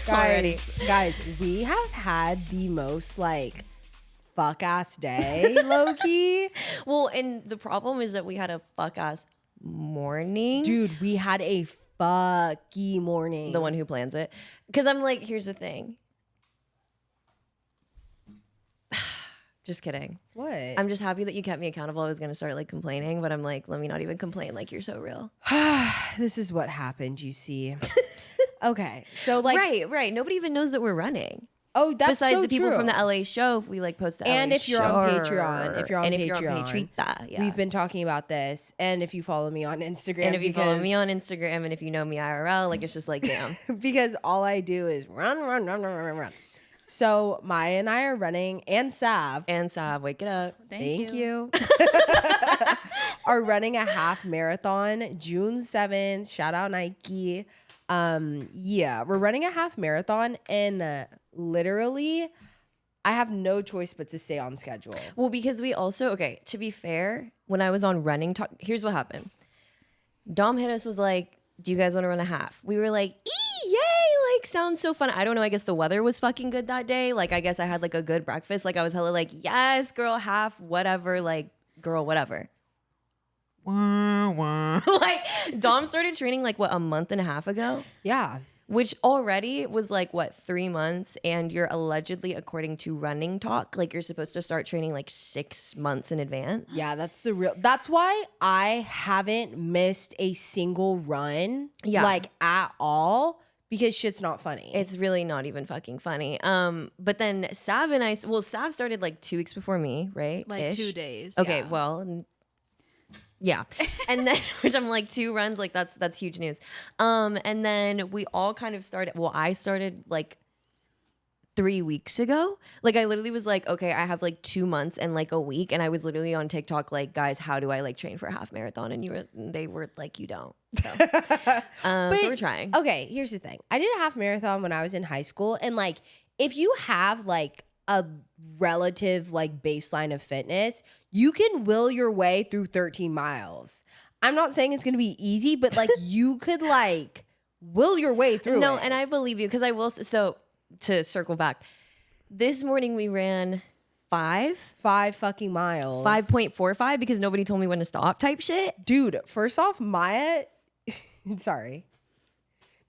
Guys, we have had the most like fuck ass day, low key. Well, and the problem is that we had a fuck ass morning. Dude, we had a fucky morning. The one who plans it. Because I'm like, here's the thing. Just kidding. What? I'm just happy that you kept me accountable. I was going to start like complaining, but I'm like, let me not even complain. Like, you're so real. This is what happened, you see. Okay. So like. Right. Nobody even knows that we're running. Oh, that's besides so the people true. from the LA show, if we like post the and LA if you're show, on Patreon, if you're on Patreon, we've been talking about this. And if you follow me on Instagram, and if you follow me on Instagram, and if you know me IRL, like it's just like damn, because all I do is run. So Maya and I are running, and Sav, wake it up. Thank you. Are running a half marathon June 7th. Shout out Nike. Yeah, we're running a half marathon, and literally I have no choice but to stay on schedule. Well, because we also, okay, to be fair, when I was on running talk, here's what happened. Dom hit us, was like, do you guys want to run a half? We were like, yay, like sounds so fun. I don't know, I guess the weather was fucking good that day. Like, I guess I had like a good breakfast. Like, I was hella like, yes, girl, half, whatever, like, girl, whatever. Like, Dom started training like, what, a month and a half ago? Yeah. Which already was like, what, 3 months? And you're allegedly, according to Running Talk, like you're supposed to start training like 6 months in advance. Yeah, that's why I haven't missed a single run, like at all, because shit's not funny. It's really not even fucking funny. But then Sav and Sav started like 2 weeks before me, right? Like Ish. 2 days. Okay, yeah. well, yeah. And then, which I'm like 2 runs, like that's huge news. And then we all kind of started, I started like 3 weeks ago. Like I literally was like, okay, I have like 2 months and like a week. And I was literally on TikTok, like, guys, how do I like train for a half marathon? And they were like, you don't. So, so we're trying. Okay, here's the thing. I did a half marathon when I was in high school. And like, if you have like a relative like baseline of fitness, you can will your way through 13 miles. I'm not saying it's going to be easy, but like you could like will your way through it. And I believe you, because I will. So to circle back, this morning we ran 5 fucking miles, 5.45, because nobody told me when to stop type shit. Dude, first off, Maya, sorry.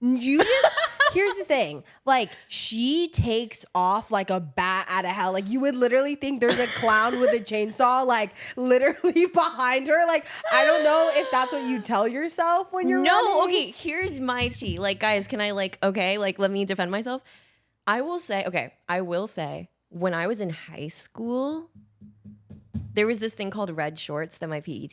You just, here's the thing. Like, she takes off like a bat out of hell. Like, you would literally think there's a clown with a chainsaw, like, literally behind her. Like, I don't know if that's what you tell yourself when you're running. Okay, here's my tea. Like, guys, can I, like, okay, like, let me defend myself. I will say, when I was in high school, there was this thing called red shorts that my PE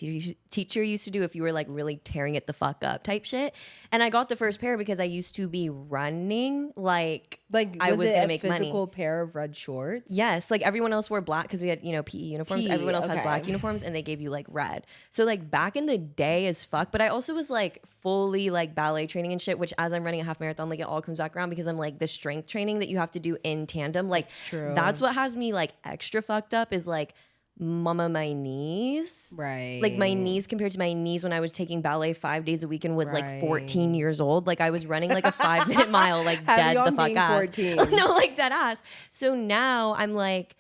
teacher used to do if you were like really tearing it the fuck up type shit. And I got the first pair because I used to be running like I was going to make money. Was it a physical pair of red shorts? Yes. Like everyone else wore black because we had, PE uniforms. Everyone else had black uniforms and they gave you like red. So like back in the day as fuck. But I also was like fully like ballet training and shit, which as I'm running a half marathon, like it all comes back around because I'm like the strength training that you have to do in tandem. Like that's what has me like extra fucked up is like, mama, my knees. Right. Like my knees compared to my knees when I was taking ballet 5 days a week and was like 14 years old. Like I was running like a 5-minute mile, like dead the fuck ass. No, like dead ass. So now I'm like,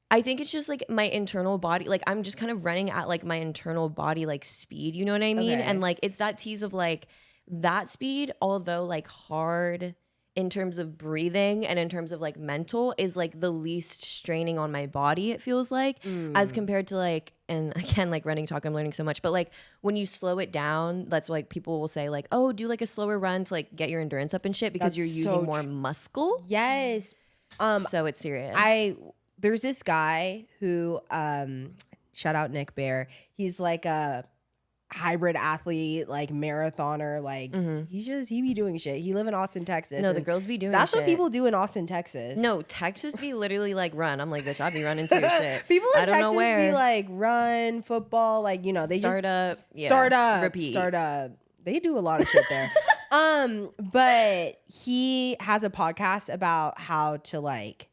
I think it's just like my internal body. Like I'm just kind of running at like my internal body, like speed. You know what I mean? Okay. And like, it's that tease of like that speed, although like hard in terms of breathing and in terms of like mental is like the least straining on my body, it feels like, as compared to like, and again, like Running Talk, I'm learning so much, but like when you slow it down, that's like people will say like, oh, do like a slower run to like get your endurance up and shit because you're using more muscle. Yes. So it's serious. There's this guy who, shout out Nick Bear. He's like a hybrid athlete, like marathoner, like he be doing shit. He live in Austin, Texas. No, the girls be doing that's shit. What people do in Austin, Texas. No, Texas be literally like run. I'm like, bitch, I be running too. Shit. People in Texas be like run, football, like, they start up, repeat. Start up. They do a lot of shit there. But he has a podcast about how to like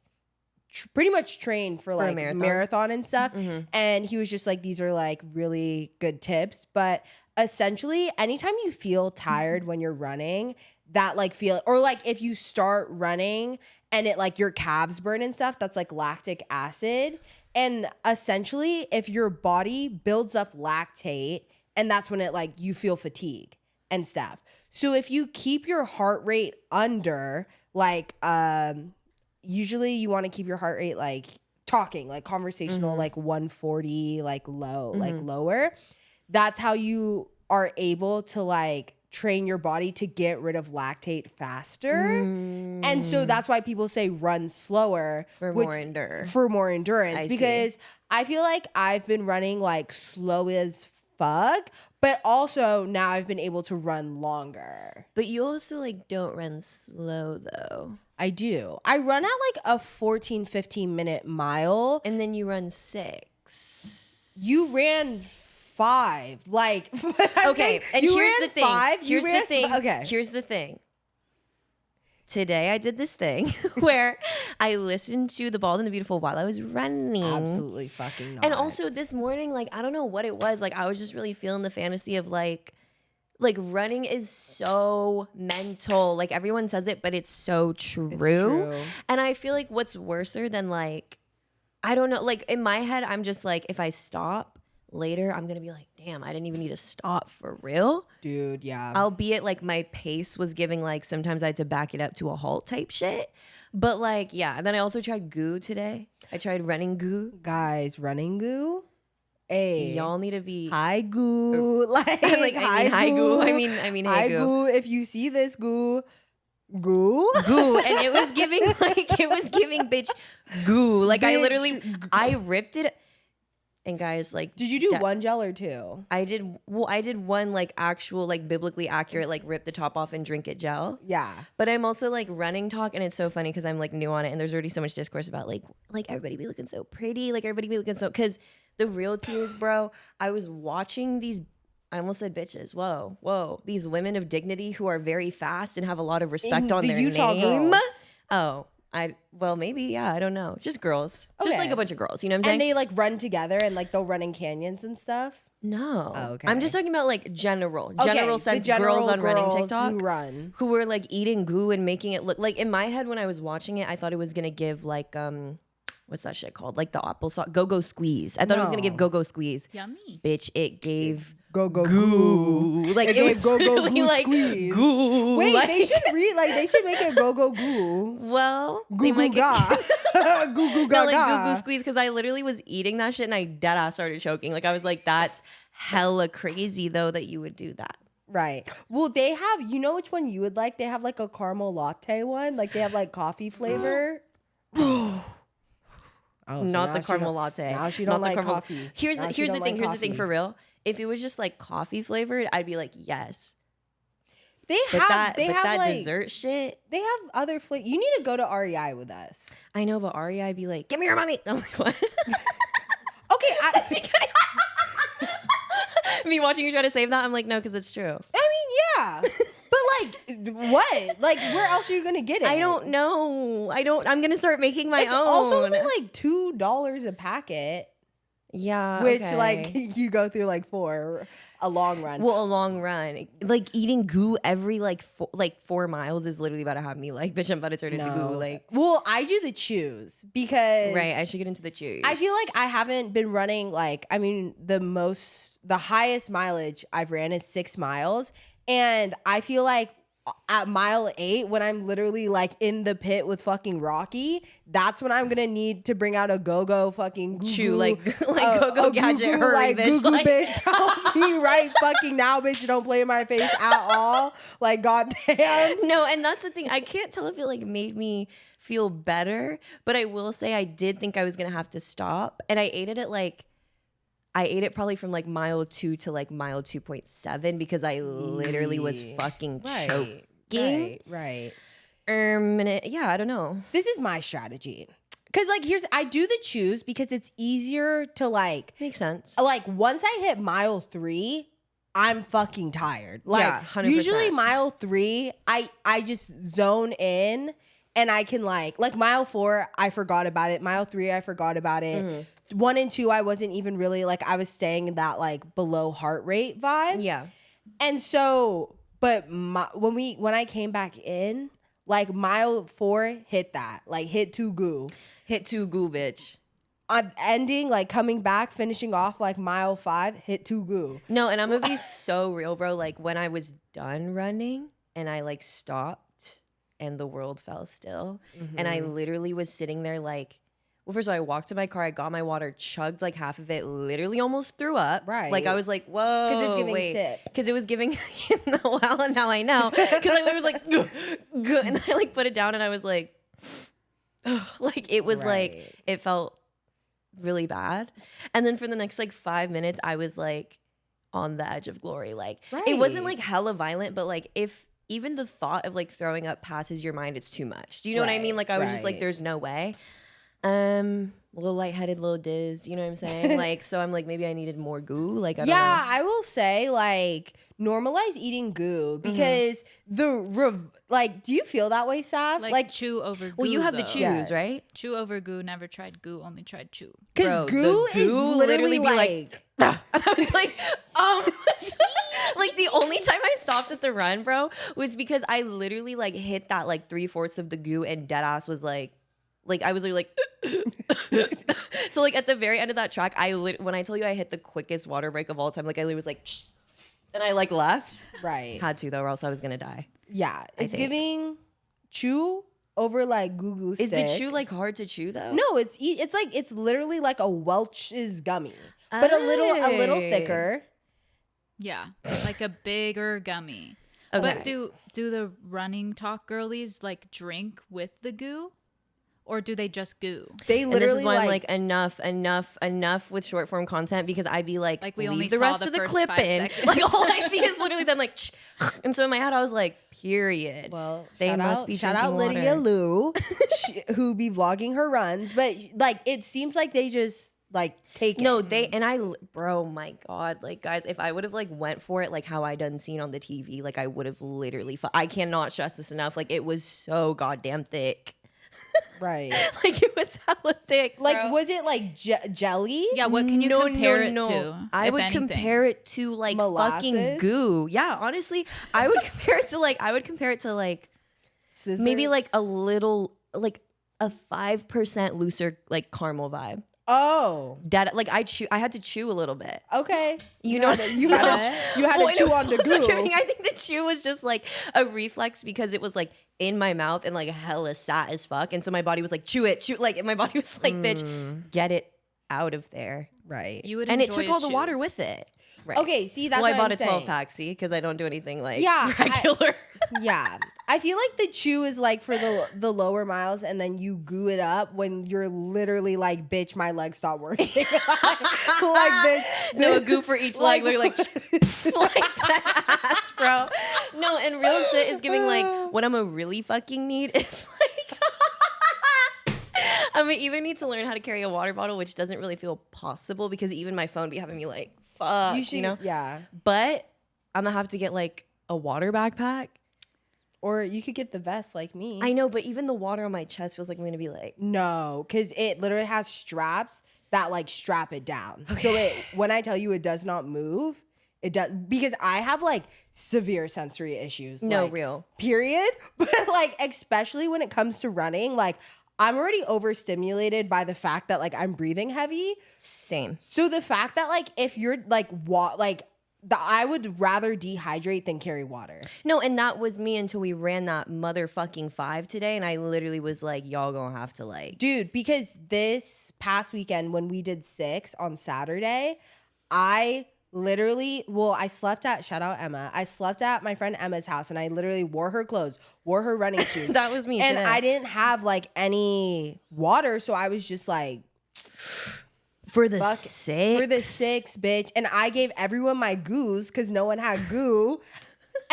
pretty much train for like marathon and stuff. And he was just like, these are like really good tips. But essentially, anytime you feel tired when you're running, that like feel, or like if you start running and it like your calves burn and stuff, that's like lactic acid. And essentially if your body builds up lactate, and that's when it like you feel fatigue and stuff. So if you keep your heart rate under like usually you want to keep your heart rate like talking, like conversational, like 140, like low, like lower. That's how you are able to like train your body to get rid of lactate faster. And so that's why people say run slower For more endurance. Because I feel like I've been running like slow as fuck, but also now I've been able to run longer. But you also like don't run slow though. I do. I run at like a 14, 15 minute mile. And then you run 6. You ran 5. Like, okay, and here's the thing. 5, here's the thing. Okay. Here's the thing. Today I did this thing where I listened to The Bald and the Beautiful while I was running. Absolutely fucking not. And also this morning, like, I don't know what it was. Like, I was just really feeling the fantasy of like running is so mental. Like everyone says it, but it's so true. It's true. And I feel like what's worser than like, I don't know, like in my head, I'm just like, if I stop later, I'm going to be like, damn, I didn't even need to stop for real. Dude, yeah. Albeit like my pace was giving like, sometimes I had to back it up to a halt type shit. But like, yeah. And then I also tried goo today. I tried running goo. Guys, running goo? Hey, y'all need to be hi goo. Like, I'm like, I mean hi goo. I mean hey hi goo. Goo. If you see this goo, goo. Goo. And it was giving bitch goo. Like Bitch. I ripped it. And guys, like, Did you do one gel or 2? I did one like actual like biblically accurate like rip the top off and drink it gel. Yeah. But I'm also like running talk, and it's so funny because I'm like new on it, and there's already so much discourse about like everybody be looking so pretty, like everybody be looking so, because the real tea is, bro, I was watching these, I almost said bitches. Whoa. These women of dignity who are very fast and have a lot of respect on their Utah name. girls. Oh, maybe, yeah, I don't know. Just girls. Just like a bunch of girls, you know what I'm saying? And they like run together and like they'll run in canyons and stuff. No. Oh, okay. I'm just talking about like general The sense general girls on running girls TikTok who run. who were like eating goo and making it look like, in my head when I was watching it, I thought it was gonna give like what's that shit called? Like the applesauce go-go squeeze. I thought it was gonna give go-go squeeze. Yummy. Bitch, it gave Go-go goo. Like It it gave was go-go really goo like squeeze. goo. Wait, like, they should make it go goo. well, Goo they goo might ga. get Goo goo no, ga like ga. goo goo squeeze, because I literally was eating that shit and I dead ass started choking. Like I was like, that's hella crazy though that you would do that. Right. Well, they have, you know which one you would like? They have like a caramel latte one. Like they have like coffee flavor. Oh, so Not now the she caramel don't- latte. Now she Not don't the like caramel- coffee. Here's Now the she don't thing. like Here's the thing coffee. for real. If it was just like coffee flavored, I'd be like, yes. They But have that like dessert shit, they have other flavor. You need to go to REI with us. I know, but REI be like, give me your money. I'm like, what? Okay, Me watching you try to save that, I'm like, no, because it's true. I mean, yeah. But like what? Like where else are you gonna get it? I don't know. I'm gonna start making my It's own. also only like $2 a packet. Yeah, Which okay. like you go through like for a long run. Well, a long run. Like eating goo every like 4 miles is literally about to have me like, bitch, I'm about to turn into goo. Like, well, I do the chews because right, I should get into the chews. I feel like I haven't been running like, I mean, the highest mileage I've ran is 6 miles. And I feel like at mile 8, when I'm literally like in the pit with fucking Rocky, that's when I'm gonna need to bring out a go-go fucking goo-goo, chew like go-go gadget, goo-goo, hurry, like, bitch. goo-goo, Like, bitch, help me right fucking now, bitch. Don't play in my face at all. Like, goddamn. no, and that's the thing. I can't tell if it like made me feel better, but I will say I did think I was gonna have to stop, and I ate it probably from like mile 2 to like mile 2.7 because I literally was fucking choking. Right. Yeah, I don't know. This is my strategy. Cause like I do the chews because it's easier to like Makes sense. like once I hit mile 3, I'm fucking tired. Like Yeah, 100%. usually mile 3, I just zone in and I can like mile 4, I forgot about it. Mile 3, I forgot about it. Mm-hmm. 1 and 2, I wasn't even really like, I was staying in that like below heart rate vibe. Yeah. And so But when I came back in, like mile 4 hit that, like hit 2 goo. Hit 2 goo, bitch. Ending, like coming back, finishing off like mile 5, hit 2 goo. No, and I'm gonna be so real, bro. Like when I was done running and I like stopped and the world fell still, and I literally was sitting there like, well, first of all, I walked to my car, I got my water, chugged like half of it, literally almost threw up. Right. Like I was like, whoa. Because it's giving wait. sip. Because it was giving, well, and now I know. Because I was like, "Gah, gah," and I like put it down and I was like, like it was like, it felt really bad. And then for the next like 5 minutes, I was like on the edge of glory. Like it wasn't like hella violent, but like if even the thought of like throwing up passes your mind, it's too much. Do you know what I mean? Like I was just like, there's no way. A little lightheaded, little diz, you know what I'm saying? Like, so I'm like, maybe I needed more goo. Like, I don't know. I will say, like, normalize eating goo because like, do you feel that way, Sav? Like chew over goo. Well, you have the chews, Yes. right? Chew over goo, never tried goo, only tried chew. Because goo is literally be like and I was like, like the only time I stopped at the run, bro, was because I literally like hit that like 3/4 of the goo and dead ass was like I was literally like, so like at the very end of that track, when I tell you I hit the quickest water break of all time, like I literally was like, and I like left. Right. Had to though, or else I was gonna die. Yeah. It's giving chew over like goo goo stick. Is the chew like hard to chew though? No, it's literally like a Welch's gummy, but a little thicker. Yeah, like a bigger gummy. Okay. But do the running talk girlies like drink with the goo? Or do they just goo? They And literally this is why I'm like enough with short form content because I'd be like we only leave the saw rest the of the first clip 5 in. seconds. Like all I see is literally them like, and so in my head I was like, period. Well, they must be shout drinking out Lydia water. Lou, who be vlogging her runs, but like it seems like they just like take No, it. bro, my God, like guys, if I would have like went for it like how I done seen on the TV, like I would have literally, I cannot stress this enough. Like it was so goddamn thick. Right. Like it was hella thick. Like bro. was it like jelly? Yeah, what can you compare it to? I if would anything? compare it to like fucking Molasses? goo. Yeah, honestly, I would compare it to like Scissor? maybe like a little like a 5% looser like caramel vibe. Oh, That like I had to chew a little bit. okay. You know, You had to chew on the goo. I think the chew was just like a reflex because it was like in my mouth and like hella sat as fuck, and so my body was like chew it. Like and my body was like, bitch, get it out of there. Right. You would And it enjoy took a all the chew. water with it. Right. Okay, see, that's well, what I bought I'm a 12 saying. pack, see, because I don't do anything like Yeah, regular. Yeah. I feel like the chew is like for the lower miles, and then you goo it up when you're literally like, bitch, my legs stop working. like, bitch. No, a goo for each leg. We're like, like that ass, bro. No, and real shit is giving like, what I'm gonna really fucking need is like, I'm gonna either need to learn how to carry a water bottle, which doesn't really feel possible because even my phone be having me like, fuck, You should, you know? yeah. But I'm gonna have to get like a water backpack. Or you could get the vest like me. I know, but even the water on my chest feels like I'm gonna be like, No, because it literally has straps that like strap it down. So when I tell you it does not move, it does, because I have like severe sensory issues. no, like, real. period. But like, especially when it comes to running, like I'm already overstimulated by the fact that like I'm breathing heavy. Same. So the fact that like if you're like I would rather dehydrate than carry water. No, and that was me until we ran that motherfucking 5 today, and I literally was like, y'all gonna have to like, Dude, because this past weekend when we did 6 on Saturday, I literally, I slept at, shout out Emma, I slept at my friend Emma's house, and I literally wore her clothes, wore her running shoes. That was me And today. I didn't have like any water, so I was just like, for the fuck, 6? for the 6, bitch. And I gave everyone my goos because no one had goo.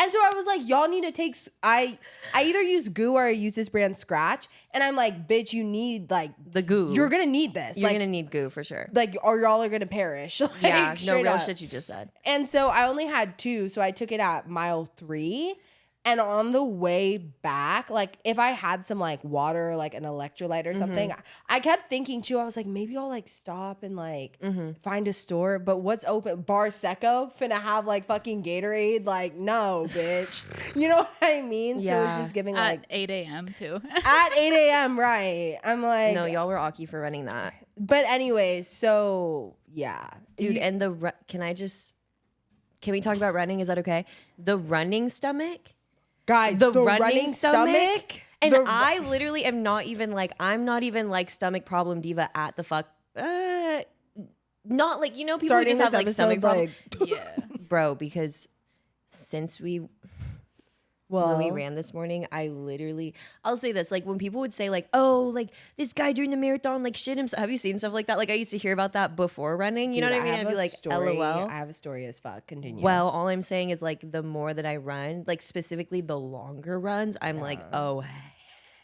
And so I was like, y'all need to take, I either use goo or I use this brand Scratch. And I'm like, bitch, you need like The goo. You're gonna need this. You're like, gonna need goo for sure. like, or y'all are gonna perish. Like, Yeah, no straight real up. shit you just said. And so I only had 2, so I took it at mile 3. And on the way back, like if I had some like water, like an electrolyte or something, I kept thinking too, I was like, maybe I'll like stop and like find a store. But what's open? Bar Secco finna have like fucking Gatorade? Like, no, bitch. You know what I mean? Yeah. So it's just giving like At 8 a.m. too. at 8 a.m. Right. I'm like, No, y'all were Aki for running that. but anyways, so yeah. Dude, and can we talk about running? Is that okay? The running stomach? Guys, The the running running stomach. And the- I literally am not even like, I'm not even like stomach problem diva at the fuck. Not like, you know, people who starting just have this like stomach episode, problems. Yeah. Bro, because since when we ran this morning, I'll say this, like when people would say like, oh, like this guy during the marathon, like shit himself. Have you seen stuff like that? Like I used to hear about that before running. You know what I mean? I'd be like, LOL. I have a story as fuck. Continue. Well, all I'm saying is like the more that I run, like specifically the longer runs, I'm like, oh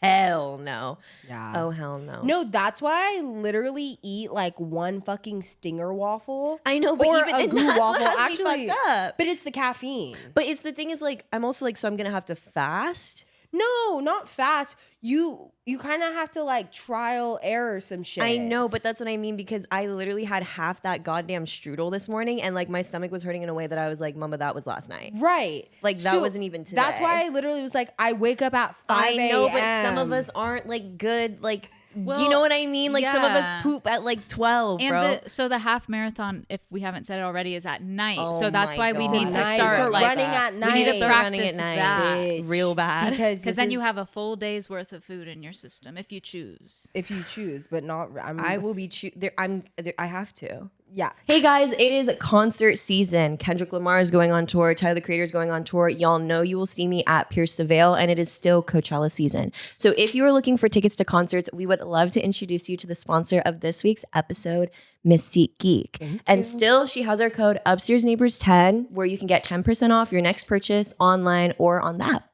hell no. Yeah. Oh hell no. No, that's why I literally eat like one fucking Stinger waffle. I know, but or even a and goo that's waffle. what has Actually, me fucked up. but it's the caffeine. But it's the thing is like I'm also like, so I'm gonna have to fast. No, not fast. You kind of have to like trial error some shit. I know, but that's what I mean because I literally had half that goddamn strudel this morning and like my stomach was hurting in a way that I was like, Mama, that was last night. Right. Like that wasn't even today. That's why I literally was like, I wake up at 5 a.m. I know, but some of us aren't like good, like Well, you know what I mean? Like some of us yeah. poop at like 12, And bro. so the half marathon, if we haven't said it already, is at night. Oh So that's my why we God. need to Night. start Start like running at night. We need to start running at practice night. that. Bitch. Real bad. Because Because then you have a full day's worth of food in your system if you choose. if you choose, but not. I will be I have to. Yeah. Hey guys, it is concert season. Kendrick Lamar is going on tour. Tyler the Creator is going on tour. Y'all know you will see me at Pierce the Veil, and it is still Coachella season. So if you are looking for tickets to concerts, we would love to introduce you to the sponsor of this week's episode, Miss SeatGeek. And still, she has our code Upstairs Neighbors 10, where you can get 10% off your next purchase online or on the app.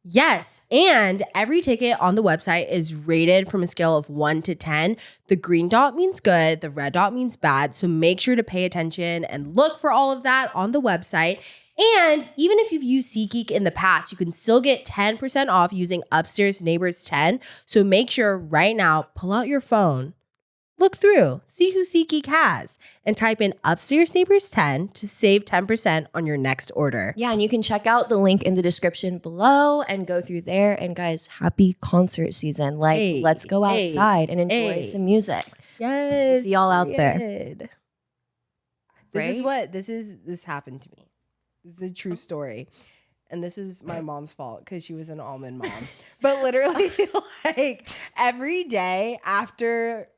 Yes. And every ticket on the website is rated from a scale of 1 to 10. The green dot means good, the red dot means bad. So make sure to pay attention and look for all of that on the website. And even if you've used SeatGeek in the past, you can still get 10% off using Upstairs Neighbors 10. So make sure right now, pull out your phone, look through, see who SeatGeek has, and type in Upstairs Neighbors 10 to save 10% on your next order. Yeah, and you can check out the link in the description below and go through there. And guys, happy concert season. Like, Hey, let's go hey, outside and enjoy hey. some music. Yes. See y'all out there. period. This happened to me. This is a true story. And this is my mom's fault because she was an almond mom. But literally, like every day after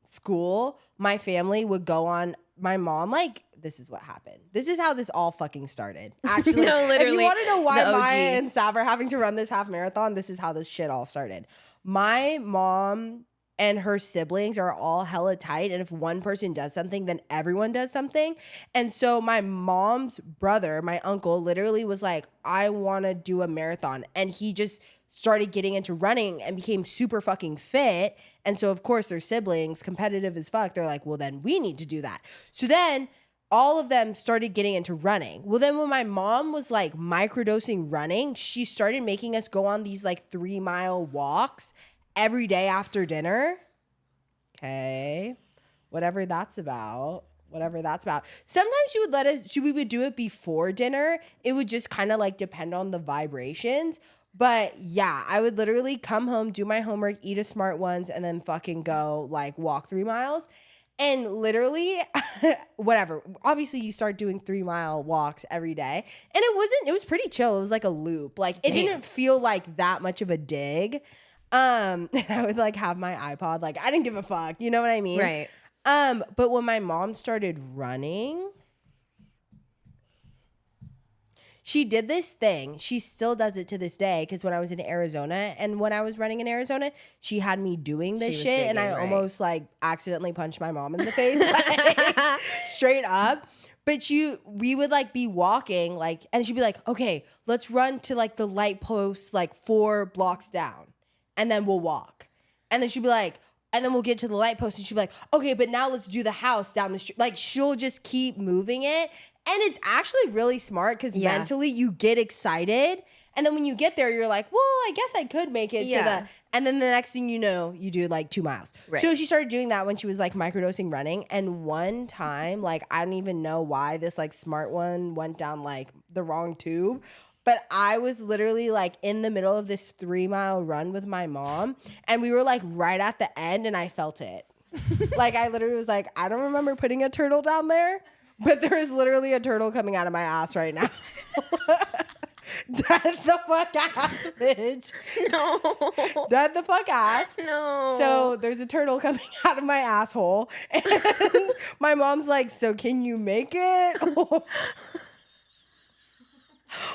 school, my family would go on. My mom, like, this is what happened. This is how this all fucking started. Actually, No, if literally, you want to know why the OG. Maya and Sav are having to run this half marathon, this is how this shit all started. My mom and her siblings are all hella tight. And if one person does something, then everyone does something. And so my mom's brother, my uncle, literally was like, I want to do a marathon. And he just started getting into running and became super fucking fit. And so, of course, their siblings, competitive as fuck, they're like, well, then we need to do that. So then all of them started getting into running. Well, then when my mom was like microdosing running, she started making us go on these like 3-mile walks every day after dinner. Okay. Whatever that's about. Sometimes we would do it before dinner. It would just kind of like depend on the vibrations. But yeah, I would literally come home, do my homework, eat a Smart Ones, and then fucking go like walk 3 miles. And literally, whatever. Obviously, you start doing 3-mile walks every day. And it was pretty chill. It was like a loop. Like it didn't feel like that much of a dig. And I would like have my iPod, like I didn't give a fuck, you know what I mean? Right. But when my mom started running, she did this thing. She still does it to this day. Because when I was in Arizona and when I was running in Arizona, she had me doing this was shit, and I digging, right. almost like accidentally punched my mom in the face, like, straight up. But we would like be walking, like, and she'd be like, "Okay, let's run to like the light post, like 4 blocks down." And then we'll walk. And then she'd be like, and then we'll get to the light post and she'd be like, okay, but now let's do the house down the street. Like she'll just keep moving it. And it's actually really smart because Yeah. mentally you get excited. And then when you get there, you're like, well, I guess I could make it to Yeah. the. And then the next thing you know, you do like 2 miles. Right. So she started doing that when she was like microdosing running. And one time, like, I don't even know why this like smart one went down like the wrong tube. But I was literally like in the middle of this 3-mile run with my mom. And we were like right at the end and I felt it. Like, I literally was like, I don't remember putting a turtle down there, but there is literally a turtle coming out of my ass right now. Dead the fuck ass, bitch. No. Dead the fuck ass. No. So there's a turtle coming out of my asshole. And my mom's like, so can you make it?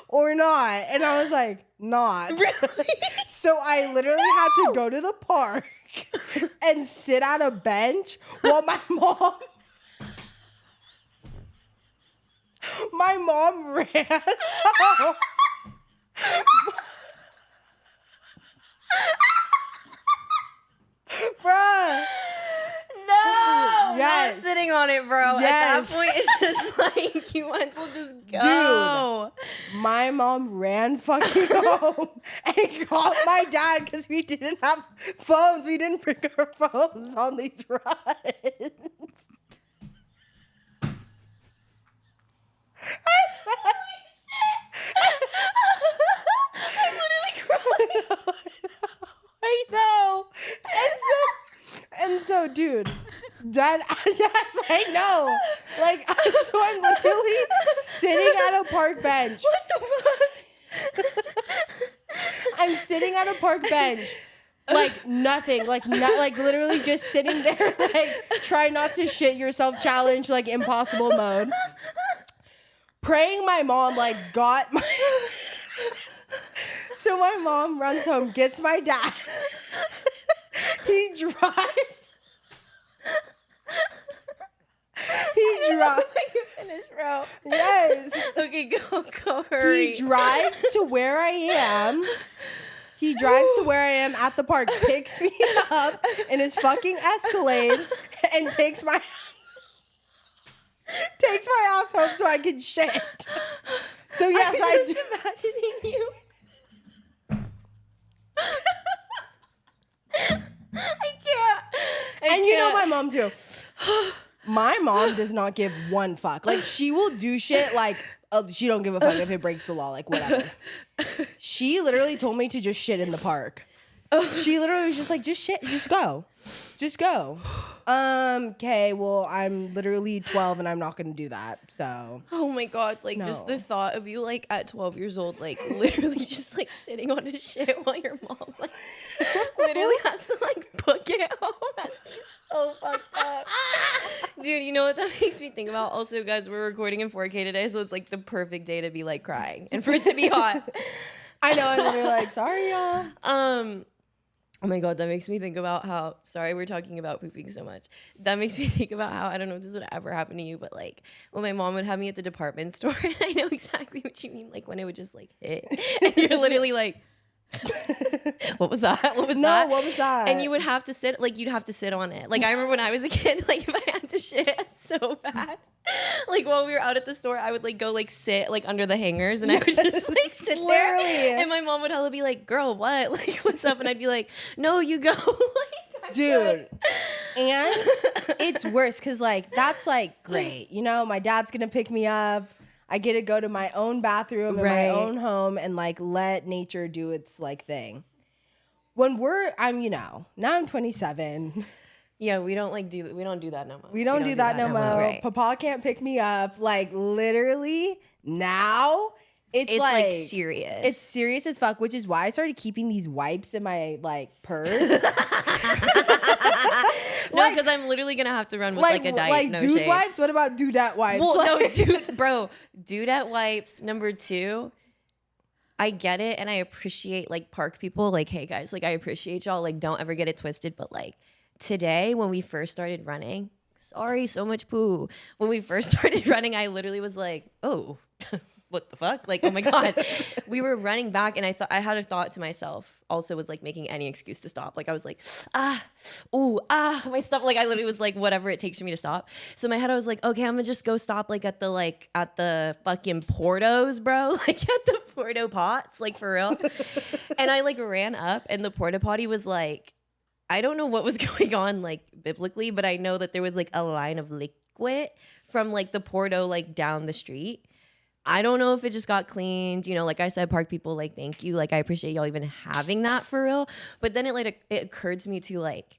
Or not? And I was like, not. Really? So I literally had to go to the park and sit on a bench while my mom ran. Bruh. No, Yes. not sitting on it, bro. Yes. At that point, it's just like you might as well just go. My mom ran fucking home and called my dad because we didn't have phones. We didn't bring our phones on these runs. I'm literally crying. I know. And so, dude, dad, yes, I know. Like, so I'm literally sitting at a park bench. What the fuck? I'm sitting at a park bench, like nothing, like not like literally just sitting there, like try not to shit yourself challenge, like impossible mode. Praying my mom like got my. So my mom runs home, gets my dad. He drives. He drives. You finished, bro. Yes. Okay, go, hurry. He drives to where I am. He drives to where I am at the park, picks me up in his fucking Escalade, and takes my ass home so I can shit. So yes, I do. Imagining you. I can't. And you know my mom too. My mom does not give one fuck. Like, she will do shit like she don't give a fuck if it breaks the law, like whatever. She literally told me to just shit in the park. She literally was just like, just shit, just go. Just go. Okay, well, I'm literally 12 and I'm not gonna do that. So Oh my god, like just No. the thought of you like at 12 years old, like literally just like sitting on his shit while your mom like literally has to like book it home. That's so fucked up. Dude, you know what that makes me think about? Also, guys, we're recording in 4K today, so it's like the perfect day to be like crying and for it to be hot. I know, I'm literally like, sorry, y'all. Oh my god, that makes me think about how, sorry, we're talking about pooping so much. That makes me think about how, I don't know if this would ever happen to you, but like when my mom would have me at the department store, and I know exactly what you mean, like when it would just like hit, and you're literally like, what was that? What was that? No, what was that? And you would have to sit, like you'd have to sit on it. Like I remember when I was a kid, like if I had to shit so bad, like while we were out at the store, I would like go like sit like under the hangers and I would just like sit literally. there. And my mom would hella be like, girl, what? Like what's up? And I'd be like, no, you go. Like, I'm Dude, good. and it's worse because like that's like great, you know, my dad's gonna pick me up, I get to go to my own bathroom in Right. my own home and like let nature do its like thing. When I'm now I'm 27, Yeah, we don't like we don't do that no more. we don't do that no more. Right. Papa can't pick me up. Like literally now it's Like serious. It's serious as fuck, which is why I started keeping these wipes in my like purse. No, because I'm literally gonna have to run with like a diet. Like no dude shade. wipes? What about dudette wipes? Well, no, Like- dude, bro, dudette wipes. Number 2, I get it, and I appreciate like park people. Like, hey guys, like I appreciate y'all. Like, don't ever get it twisted. But like today, when we first started running, sorry, so much poo. When we first started running, I literally was like, oh. what the fuck? Like, oh my God. We were running back and I had a thought to myself, also was like making any excuse to stop. Like I was like, my stomach. Like I literally was like, whatever it takes for me to stop. So in my head, I was like, okay, I'm gonna just go stop like at the fucking Portos, bro. Like at the Porto pots, like for real. And I like ran up and the porta potty was like, I don't know what was going on like biblically, but I know that there was like a line of liquid from like the Porto like down the street. I don't know if it just got cleaned, you know, like I said, park people, like, thank you. Like, I appreciate y'all even having that for real. But then it occurred to me to like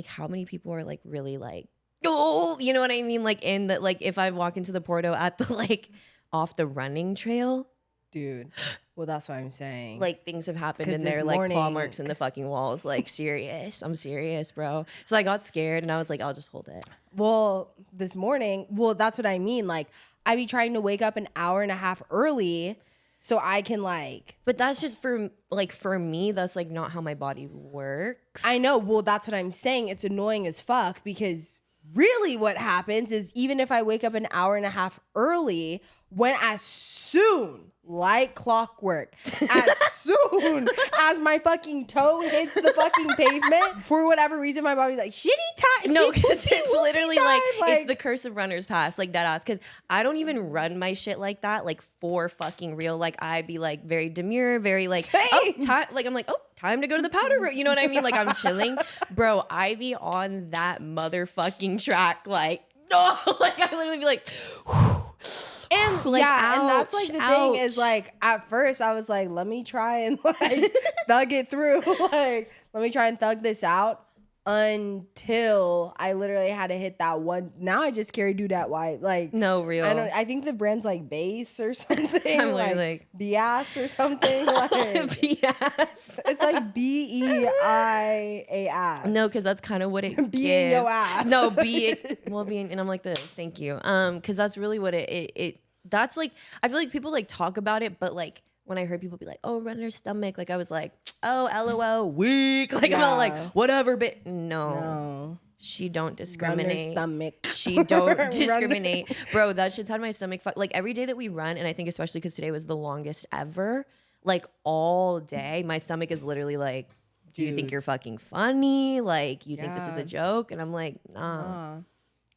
how many people are like really like, oh, you know what I mean? Like in that, like if I walk into the Porto at the like off the running trail. Dude, well, that's what I'm saying. Like things have happened and this they're like claw morning- marks in the fucking walls. Like serious. I'm serious, bro. So I got scared and I was like, I'll just hold it. Well, this morning, well, that's what I mean. Like, I be trying to wake up an hour and a half early so I can like. But that's just for me, that's like not how my body works. I know. Well, that's what I'm saying. It's annoying as fuck because really what happens is even if I wake up an hour and a half early, when as soon like clockwork, as soon as my fucking toe hits the fucking pavement, for whatever reason, my body's like, shitty time. No, because it's literally like, like it's the curse of runner's pass, like dead ass. Because I don't even run my shit like that, like for fucking real. Like I be like very demure, very like, oh, time. Like I'm like, oh, time to go to the powder room. You know what I mean? Like I'm chilling, bro. I be on that motherfucking track, like no, like I literally be like. Whew. And like, yeah, and that's like the thing is ouch. like at first I was like, let me try and like thug it through. Like, let me try and thug this out until I literally had to hit that one. Now I just carry do that white. Like No, real. I think the brand's like base or something. I'm like literally Bias or something. Like BS. it's like BEIAS. No, because that's kind of what it Being gives. your ass. No, being, and I'm like this. Thank you. Because that's really what it. That's like I feel like people like talk about it, but like when I heard people be like, "Oh, runner's stomach," like I was like, "Oh, LOL, weak." Like I'm all like, "Whatever," but no. She don't discriminate. Runner's stomach. She don't discriminate. Bro, that shit's had my stomach like every day that we run, and I think especially because today was the longest ever, like all day, my stomach is literally like, do you think you're fucking funny? Like, you think this is a joke? And I'm like, nah.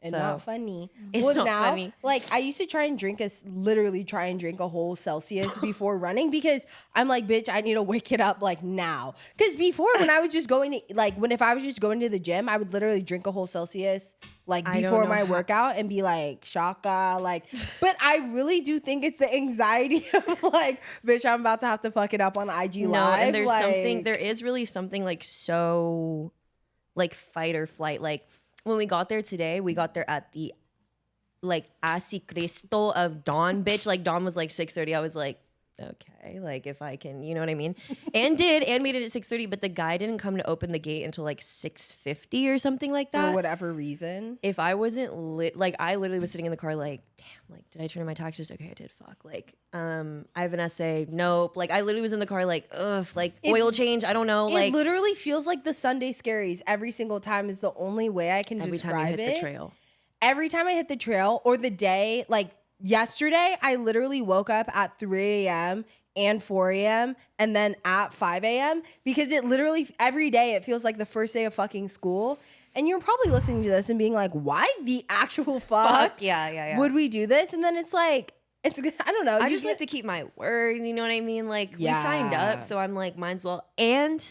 And So, not funny. it's Well, not now, funny. like I used to try and literally try and drink a whole Celsius before running because I'm like, bitch, I need to wake it up like now. Because before, when I was just going to if I was just going to the gym, I would literally drink a whole Celsius like I don't before know my how- workout and be like, shaka, like. But I really do think it's the anxiety of like, bitch, I'm about to have to fuck it up on IG No, Live. and there's something, like- there is really something like so like fight or flight. Like when we got there today, we got there at the like Asi Cristo of dawn, bitch. Like dawn was like 6:30. I was like, okay, like if I can, you know what I mean? And made it at 6:30, but the guy didn't come to open the gate until like 6:50 or something like that. for whatever reason. If I wasn't lit, like I literally was sitting in the car like, damn, like did I turn in my taxes? Okay, I did. Fuck. Like, I have an essay. Nope. Like I literally was in the car like, ugh, like oil change. I don't know. It Like literally feels like the Sunday scaries every single time is the only way I can every time describe you hit it. the trail. Every time I hit the trail or the day, like yesterday, I literally woke up at 3 a.m. and 4 a.m. and then at 5 a.m. because it literally every day it feels like the first day of fucking school. And you're probably listening to this and being like, why the actual fuck Yeah. would we do this? And then it's like, I don't know. I you just like to keep my word. You know what I mean? Like we signed Yeah. up, so I'm like, might as well. And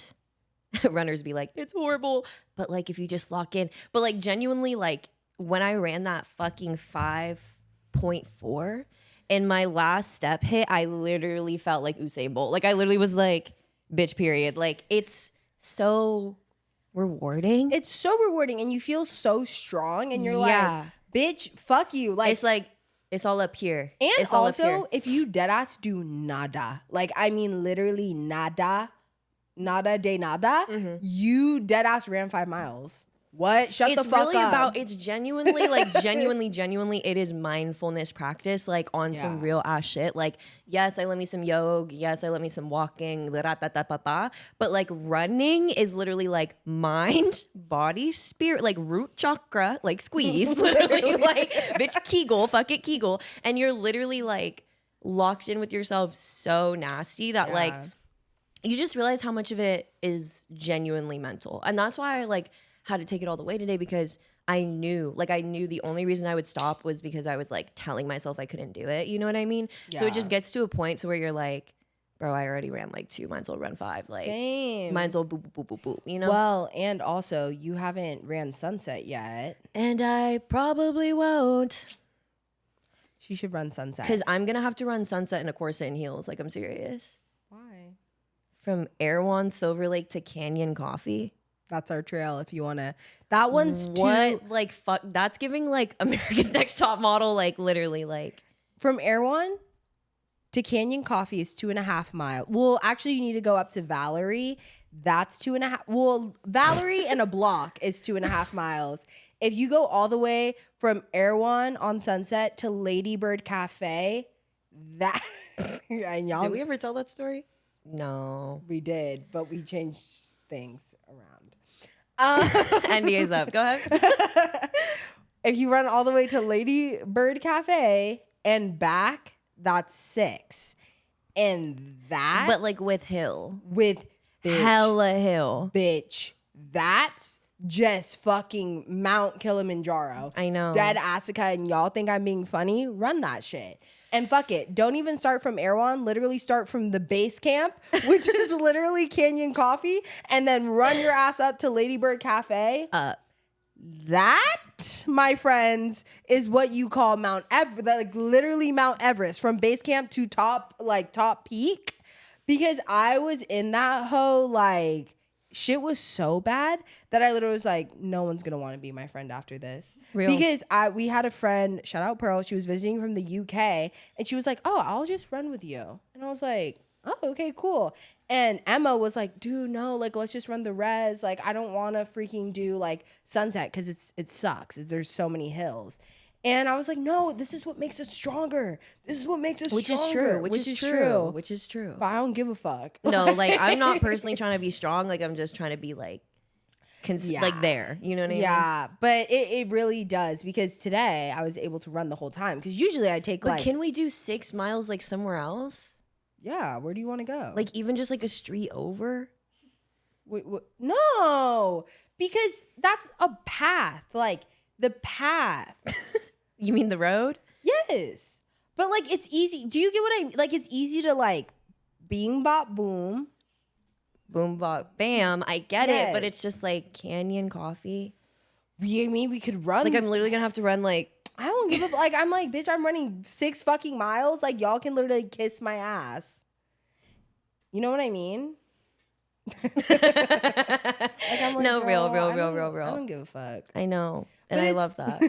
runners be like, it's horrible. But like if you just lock in. But like genuinely, like when I ran that fucking 5.4 and my last step hit, I literally felt like Usain Bolt. Like I literally was like, bitch, period. Like it's so rewarding. It's so rewarding and you feel so strong and you're Yeah. like, bitch, fuck you. Like it's all up here. And it's all up here. also, if you deadass do nada, like I mean literally nada de nada, you deadass ran 5 miles. What? Shut the fuck up. It's genuinely like genuinely it is mindfulness practice like on some real ass shit. Like yes, I let me some yoga, yes, I let me some walking, but like running is literally like mind, body, spirit, like root chakra, like squeeze, literally like bitch Kegel, fuck it Kegel, and you're literally like locked in with yourself so nasty that like Yeah. you just realize how much of it is genuinely mental. And that's why I like had to take it all the way today, because I knew the only reason I would stop was because I was like telling myself I couldn't do it. You know what I mean? So Yeah. it just gets to a point to where you're like, bro, I already ran like 2, might as well run 5. Like Same. might as well boop, boop, boop, boop, boop, you know? Well, and also you haven't ran Sunset yet. And I probably won't. She should run Sunset. Because I'm going to have to run Sunset in a corset and heels. Like, I'm serious. Why? From Erewhon, Silver Lake to Canyon Coffee. That's our trail if you want to. That one's What? Like, fuck. That's giving, like, America's Next Top Model, like, literally, like. From Erewhon to Canyon Coffee is 2.5 miles. Well, actually, you need to go up to Valerie. That's 2.5. Well, Valerie and a block is 2.5 miles. If you go all the way from Erewhon on Sunset to Lady Bird Cafe, that and y'all, Did we ever tell that story? No. we did, but we changed things around. NDA's up. Go ahead. If you run all the way to Lady Bird Cafe and back, that's 6. And that But, like, with hill. with Hella hill. bitch, that's just fucking Mount Kilimanjaro. I know. Dead Asuka, and y'all think I'm being funny? Run that shit. And fuck it. Don't even start from Erewhon. Literally start from the base camp, which is literally Canyon Coffee, and then run your ass up to Lady Bird Cafe. That, my friends, is what you call Mount Everest. Like literally Mount Everest, from base camp to top peak. Because I was in that hoe, like, shit was so bad that I literally was like, no one's gonna want to be my friend after this. Real. Because we had a friend, shout out Pearl, she was visiting from the UK, and she was like, oh, I'll just run with you. And I was like, oh, okay, cool. And Emma was like, dude, no, like, let's just run the res. Like, I don't want to freaking do, like, Sunset because it sucks. There's so many hills. And I was like, no, this is what makes us stronger. This is what makes us stronger. Which is true. Which is true. But I don't give a fuck. No, like, I'm not personally trying to be strong. Like, I'm just trying to be, like, Yeah. like there. You know what I mean? Yeah, but it really does, because today I was able to run the whole time. Because usually I take But like, can we do 6 miles, like, somewhere else? yeah, where do you want to go? Like, even just, like, a street over? Wait, no, because that's a path. Like, the path. You mean the road? Yes. But, like, it's easy. Do you get what I mean? Like, it's easy to, like, bing, bop, boom. Boom, bop, bam. I get it, but Yes. it's just, like, Canyon Coffee. I mean, we could run. Like, I'm literally gonna have to run, like, I don't give a like. I'm like, bitch, I'm running 6 fucking miles. Like, y'all can literally kiss my ass. You know what I mean? Like, I'm like, No, real. I don't give a fuck. I know. And But I it's- love that.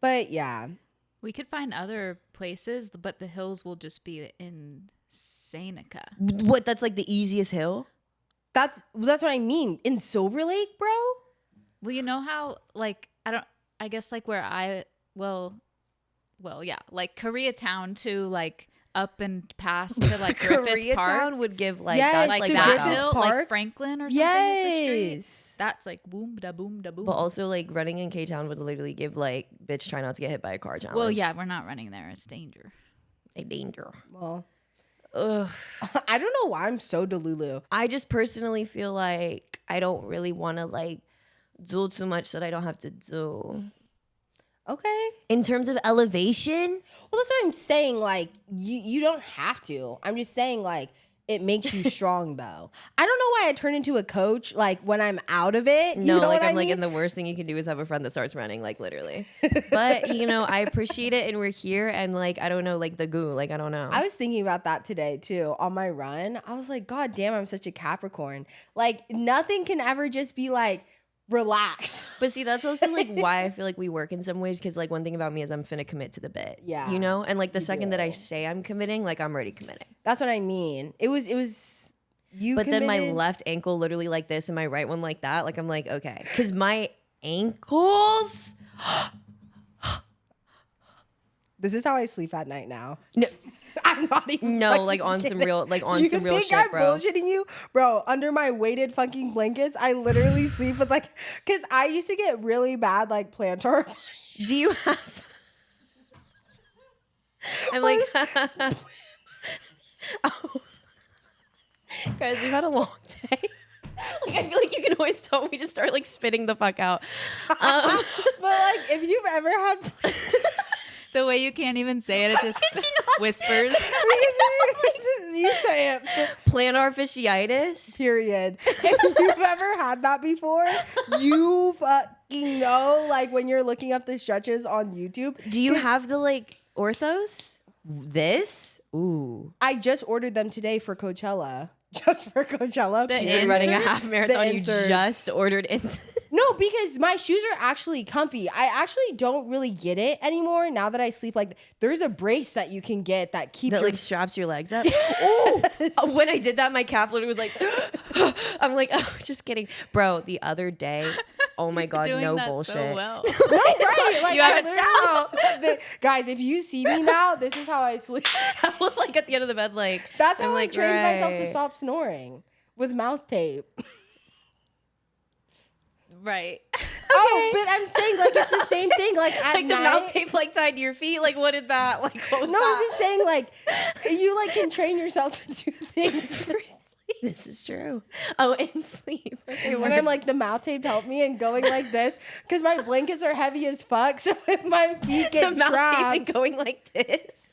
But yeah, We could find other places, but the hills will just be in Seneca. What, that's, like, the easiest hill? that's what I mean. In Silver Lake, bro. Well, you know how, like, I guess, like, where well, yeah, like Koreatown to, like, up and past to, like, Griffith Park. Koreatown would give, like, Yes, that's, Like like, to that Griffith hill, Park. like Franklin or something is the street. Yes. That's like boom da boom da boom. But also, like, running in K-Town would literally give, like, bitch, try not to get hit by a car challenge. Well, yeah, we're not running there. It's danger. A danger. Well, Ugh. I don't know why I'm so delulu. I just personally feel like I don't really want to, like, do too much that I don't have to do. Okay. In terms of elevation, Well, that's what I'm saying. Like, you don't have to. I'm just saying, like, it makes you strong, though. I don't know why I turn into a coach, like, when I'm out of it. You no, know like, what I I'm like, mean? and the worst thing you can do is have a friend that starts running, like, literally. But, you know, I appreciate it, and we're here, and, like, I don't know, like, the goo, like, I don't know. I was thinking about that today, too, on my run. I was like, God damn, I'm such a Capricorn. Like, nothing can ever just be, like, relaxed. But see, that's also, like, why I feel like we work in some ways, because, like, one thing about me is I'm finna commit to the bit. Yeah, You know? And, like, the you second that I do. say I'm committing, like, I'm already committing. That's what I mean. It was you But then my committed. left ankle literally like this and my right one like that. Like, I'm like, okay. Because my ankles... This is how I sleep at night now. No, I'm not even No, fucking like, on some kidding. real- like, on you some real think shit, I'm bro. bullshitting you? Bro, under my weighted fucking blankets, I literally sleep with, like, because I used to get really bad, like, plantar. do you have... I'm like, oh. Guys, we've had a long day. Like, I feel like you can always tell we just start like spitting the fuck out. But like, if you've ever had, The way you can't even say it, it just whispers. you say it. Plantar fasciitis. Period. If you've ever had that before, you fucking know. Like when you're looking up the stretches on YouTube. Do you have the like orthos? This? Ooh. I just ordered them today for Coachella. Just for Coachella. She's been running a half marathon. You just ordered inserts. No, because my shoes are actually comfy. I actually don't really get it anymore now that I sleep. Like, there's a brace that you can get that keeps That your like straps your legs up. Oh, when I did that, my calf literally was like, I'm like, oh, just kidding, bro. The other day, oh my god, Doing no that bullshit. So well. No, right? Like, You haven't guys, if you see me now, this is how I sleep. I look like at the end of the bed, like That's how I'm I like, trained myself to right. stop snoring with mouth tape. Right. Oh, but I'm saying like it's the same thing. Like at Like the night, mouth tape like tied to your feet. Like what did that? Like what was No, that? I'm just saying like you like can train yourself to do things. This is true. Oh, and sleep. When I'm like the mouth tape helped me and going like this because my blankets are heavy as fuck. So if my feet get the mouth trapped, tape and going like this.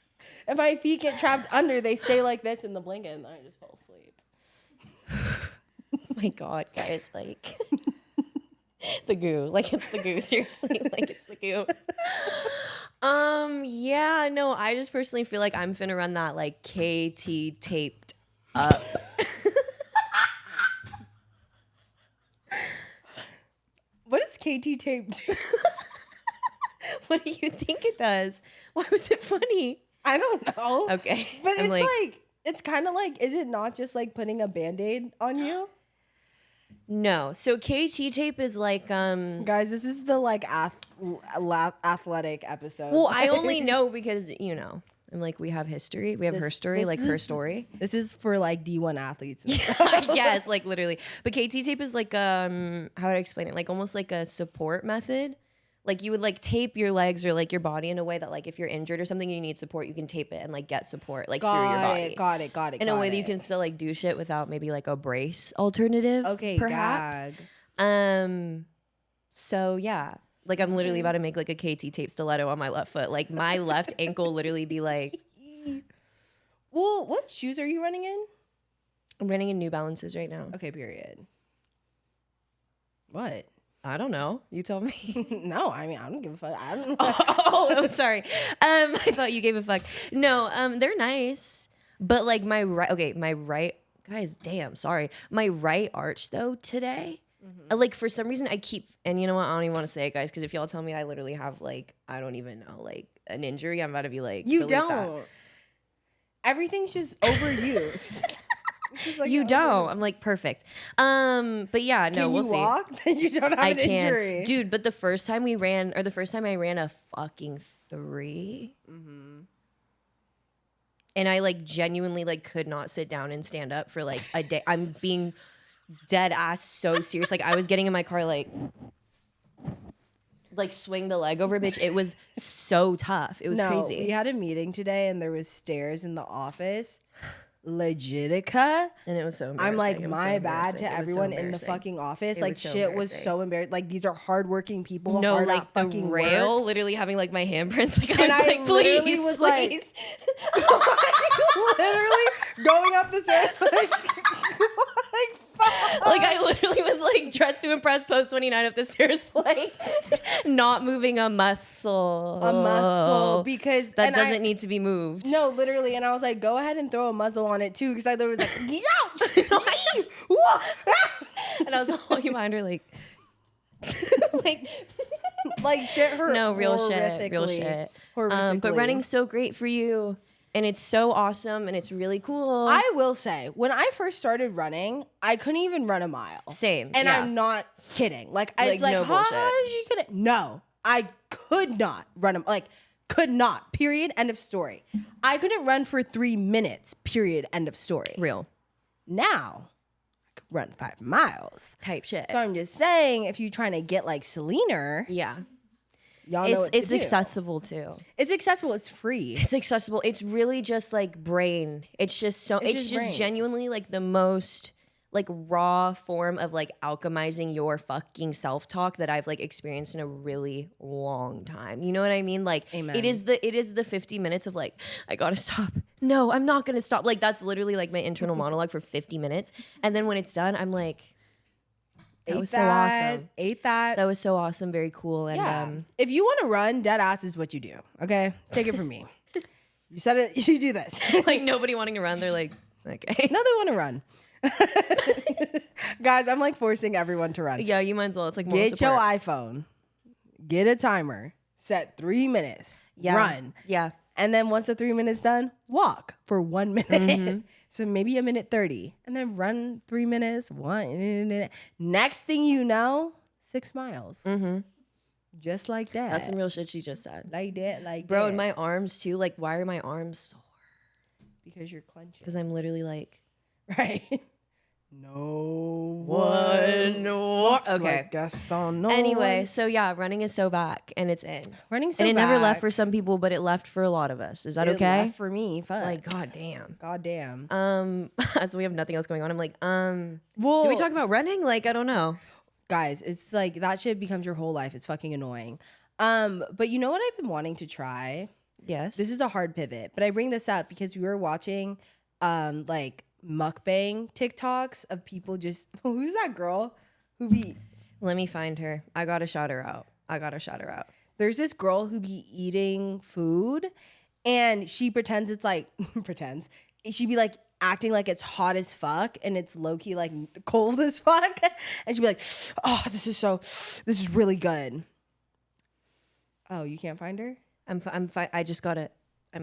if my feet get trapped under, they stay like this in the blanket, and then I just fall asleep. Oh my god, guys, like the goo. Like it's the goo, seriously. Like it's the goo. Yeah, no, I just personally feel like I'm finna run that like KT taped up. What does KT tape do? What do you think it does? Why was it funny? I don't know. Okay. But I'm it's like it's kind of like, is it not just like putting a Band-Aid on you? no. So KT tape is like Guys, this is the like athletic episode. well, I only know because, you know, I'm like we have history. We have her story, like her story. This is for like D1 athletes. And stuff. I guess, like literally. But KT tape is like how would I explain it? Like almost like a support method. Like you would like tape your legs or like your body in a way that like if you're injured or something and you need support, you can tape it and like get support like through your body. Got it. In a way that you can still like do shit without maybe like a brace alternative. Okay, perhaps. gag. So yeah. Like I'm literally about to make like a KT tape stiletto on my left foot. Like my left ankle literally be like. Well, what shoes are you running in? I'm running in New Balances right now. Okay, period. What? I don't know. You tell me. No, I mean I don't give a fuck. I don't know. Oh, I'm sorry. I thought you gave a fuck. No, they're nice. But like my right guys, damn, sorry. My right arch though today. Like for some reason I keep, and you know what? I don't even want to say it, guys, because if y'all tell me I literally have like, I don't even know, like an injury, I'm about to be like, You delete that. don't. Everything's just overused. It's like, You don't. I'm like perfect. But yeah, no, Can we'll you see. walk? Then you don't have I an can, injury. dude. But the first time I ran a fucking 3, and I like genuinely like could not sit down and stand up for like a day. I'm being dead ass so serious. Like I was getting in my car like swing the leg over, bitch. It was so tough. It was crazy. We had a meeting today and there was stairs in the office. Legitica. And it was so embarrassing. I'm like, It was so my bad to embarrassing. It was so everyone in the embarrassing. fucking office. It Like was so shit was embarrassing. so embarrassed. Like these are hardworking people. No, hard like at the fucking rail, work. literally having like my handprints. Like I And was I like, literally please, was please. literally going up the stairs like fuck. Like I literally was like dressed to impress post 29 up the stairs, like not moving a muscle. Because that and doesn't I, need to be moved. No, literally, and I was like, go ahead and throw a muzzle on it too, because I was like, ouch! And I was all behind her, like, like shit hurt. no, real shit. Horrifically. But running's so great for you, and it's so awesome, and it's really cool. I will say, when I first started running, I couldn't even run a mile. Same, And yeah. I'm not kidding. Like it's like, no how bullshit. is she gonna? No, I could not run a could not. Period. End of story. I couldn't run for 3 minutes. Period. End of story. real Now, I could run 5 miles. type shit. So I'm just saying, if you're trying to get like Selena, Yeah. Y'all know what to It's do. accessible too. It's accessible. It's free. It's accessible. It's really just like brain. It's just so. It's just brain. genuinely like the most like raw form of like alchemizing your fucking self-talk that I've like experienced in a really long time. You know what I mean? Like Amen. it is the 50 minutes of like, I gotta stop. No, I'm not gonna stop. Like that's literally like my internal monologue for 50 minutes. And then when it's done, I'm like, that was so awesome. Ate that. That was so awesome. Very cool. And Yeah. If you want to run, dead ass is what you do. Okay? Take it from me. You said it, you do this. like nobody wanting to run, they're like, okay. No, they want to run. Guys, I'm like forcing everyone to run. Yeah, you might as well. It's like moral Get support. your iPhone, get a timer, set 3 minutes, run. Yeah. And then once the 3 minutes done, walk for 1 minute. Mm-hmm. So maybe a minute 30. And then run 3 minutes, one. Next thing you know, 6 miles. Mm-hmm. Just like that. That's some real shit she just said. Like that, like Bro, that. and my arms too. Like, why are my arms sore? Because you're clenching. Because I'm literally like, Right. No one walks okay. okay. Like Gaston, no Anyway, one. so yeah, running is so back and it's in. Running so and it never left back. for some people, but it left for a lot of us. Is that It okay? left for me. Fuck. Like, goddamn. Goddamn. So we have nothing else going on. I'm like, Well, do we talk about running? Like, I don't know. guys, it's like that shit becomes your whole life. It's fucking annoying. But you know what I've been wanting to try? Yes. This is a hard pivot, but I bring this up because we were watching like mukbang TikToks of people just who's that girl who be Let me find her. I gotta shout her out. there's this girl who be eating food and she pretends it's like pretends she be like acting like it's hot as fuck and it's low-key like cold as fuck and she'd be like, oh, this is really good. Oh, you can't find her? I'm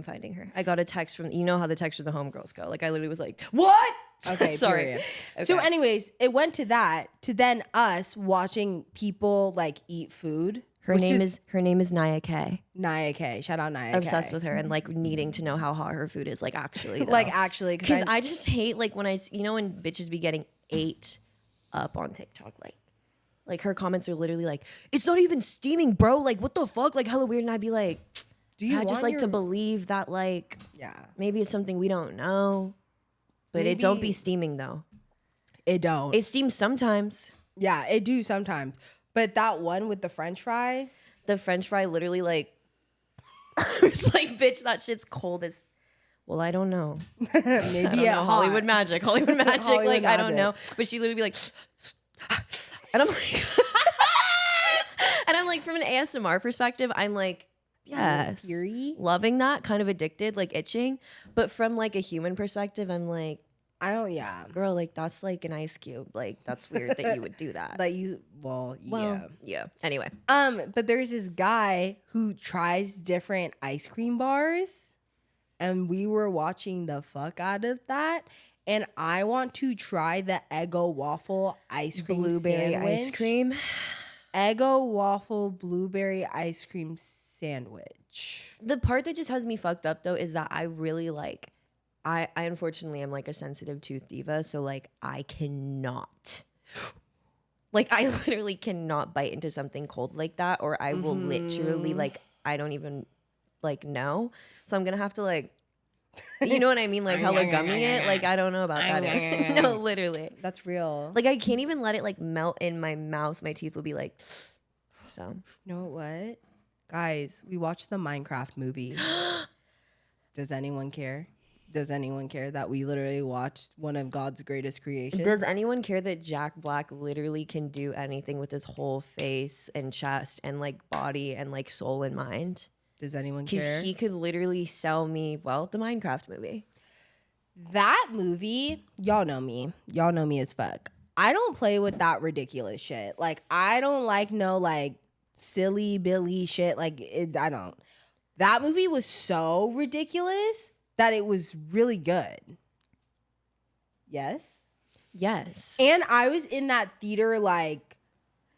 finding her. I got a text from, you know how the text from the homegirls go. Like I literally was like, What? Okay, sorry. period. Okay. So anyways, it went to that, to then us watching people like eat food. Her name is Naya K. Naya K. Shout out Naya K. Obsessed with her and like needing to know how hot her food is. Like actually, though. Like actually, because I just hate like when when bitches be getting ate up on TikTok. Like her comments are literally like, it's not even steaming, bro. Like what the fuck? Like hella weird. And I'd be like, do you I just want like your- to believe that like Yeah. maybe it's something we don't know, but it don't be steaming though. It don't. It steams sometimes. Yeah, it do sometimes. But that one with the French fry, The French fry literally like, I was like, bitch, that shit's cold as. Well, I don't know. maybe I don't it know. Hollywood magic. Hollywood like Hollywood I don't magic. know. But she literally be like, and I'm like, and I'm like, from an ASMR perspective, I'm like, yes, Eerie? loving that, kind of addicted, like itching. But from like a human perspective, I'm like, I don't. Yeah, girl, like that's like an ice cube. Like that's weird that you would do that. like you. Well, yeah. Yeah. Anyway, But there's this guy who tries different ice cream bars, and we were watching the fuck out of that. And I want to try the Eggo waffle ice cream blueberry sandwich. ice cream. Eggo waffle blueberry ice cream sandwich. The part that just has me fucked up though is that I really like. I unfortunately am like a sensitive tooth diva, so like I cannot. Like I literally cannot bite into something cold like that, or I will literally like I don't even like know. So I'm gonna have to like, you know what I mean, like hella gummy it. Like I don't know about that. No, literally. That's real. Like I can't even let it like melt in my mouth. My teeth will be like, so. You know what? Guys, we watched the Minecraft movie. Does anyone care? Does anyone care that we literally watched one of God's greatest creations? Does anyone care that Jack Black literally can do anything with his whole face and chest and like body and like soul and mind? Does anyone Because care? he could literally sell me, well, the Minecraft movie. That movie, y'all know me. Y'all know me as fuck. I don't play with that ridiculous shit. Like, I don't like no, like, silly Billy shit. Like, I don't. That movie was so ridiculous that it was really good. Yes? Yes. And I was in that theater like,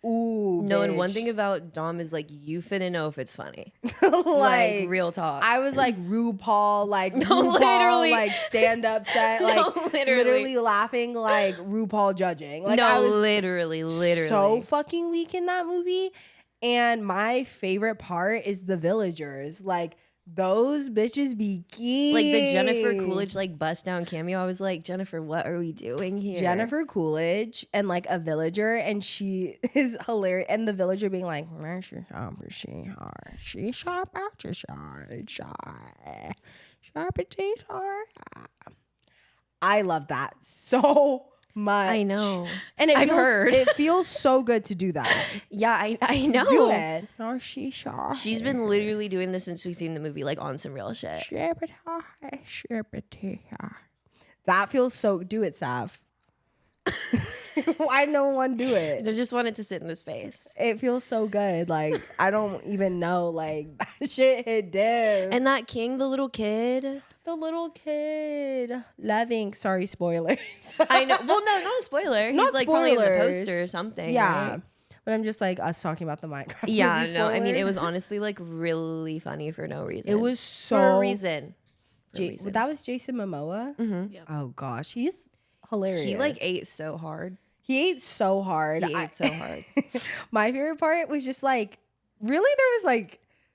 ooh, No, and one bitch. thing about Dom is like, you finna know if it's funny. like, Like, real talk. I was like RuPaul, like No, RuPaul, literally. like stand up set, No, like literally. literally laughing like RuPaul judging. Like no, I was literally. so fucking weak in that movie. And my favorite part is the villagers. Like, those bitches be key. Like the Jennifer Coolidge like bust down cameo. I was like, Jennifer, what are we doing here? Jennifer Coolidge and like a villager, and she is hilarious. And the villager being like, I love that so much. I know. And I've heard. it feels so good to do that. Yeah, I know. Do it. She's been literally doing this since we've seen the movie, like on some real shit. That feels so. Do it, Sav. Why no one do it? I just wanted to sit in the space. It feels so good. Like, I don't even know. Like, that shit hit dead. And that king, the little kid. The little kid loving. Sorry, spoilers. I know. Well, no, not a spoiler. He's Not like probably in the spoilers. poster or something. Yeah. Right? But I'm just like us talking about the Minecraft. Yeah, movie no. I mean, it spoilers. was honestly like really funny for no reason. It was so. for a reason. That was Jason Momoa. Mm-hmm. Yep. Oh gosh, he's hilarious. He like ate so hard. He ate so hard. He ate so hard. My favorite part was just like, really,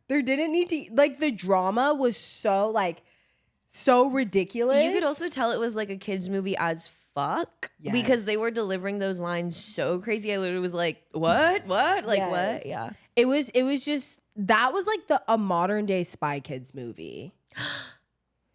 there didn't need to, like, the drama was so ridiculous. You could also tell it was like a kid's movie as fuck because they were delivering those lines so crazy. I literally was like, what? Like, Yes. what? Yeah. It was just, that was like a modern day Spy Kids movie.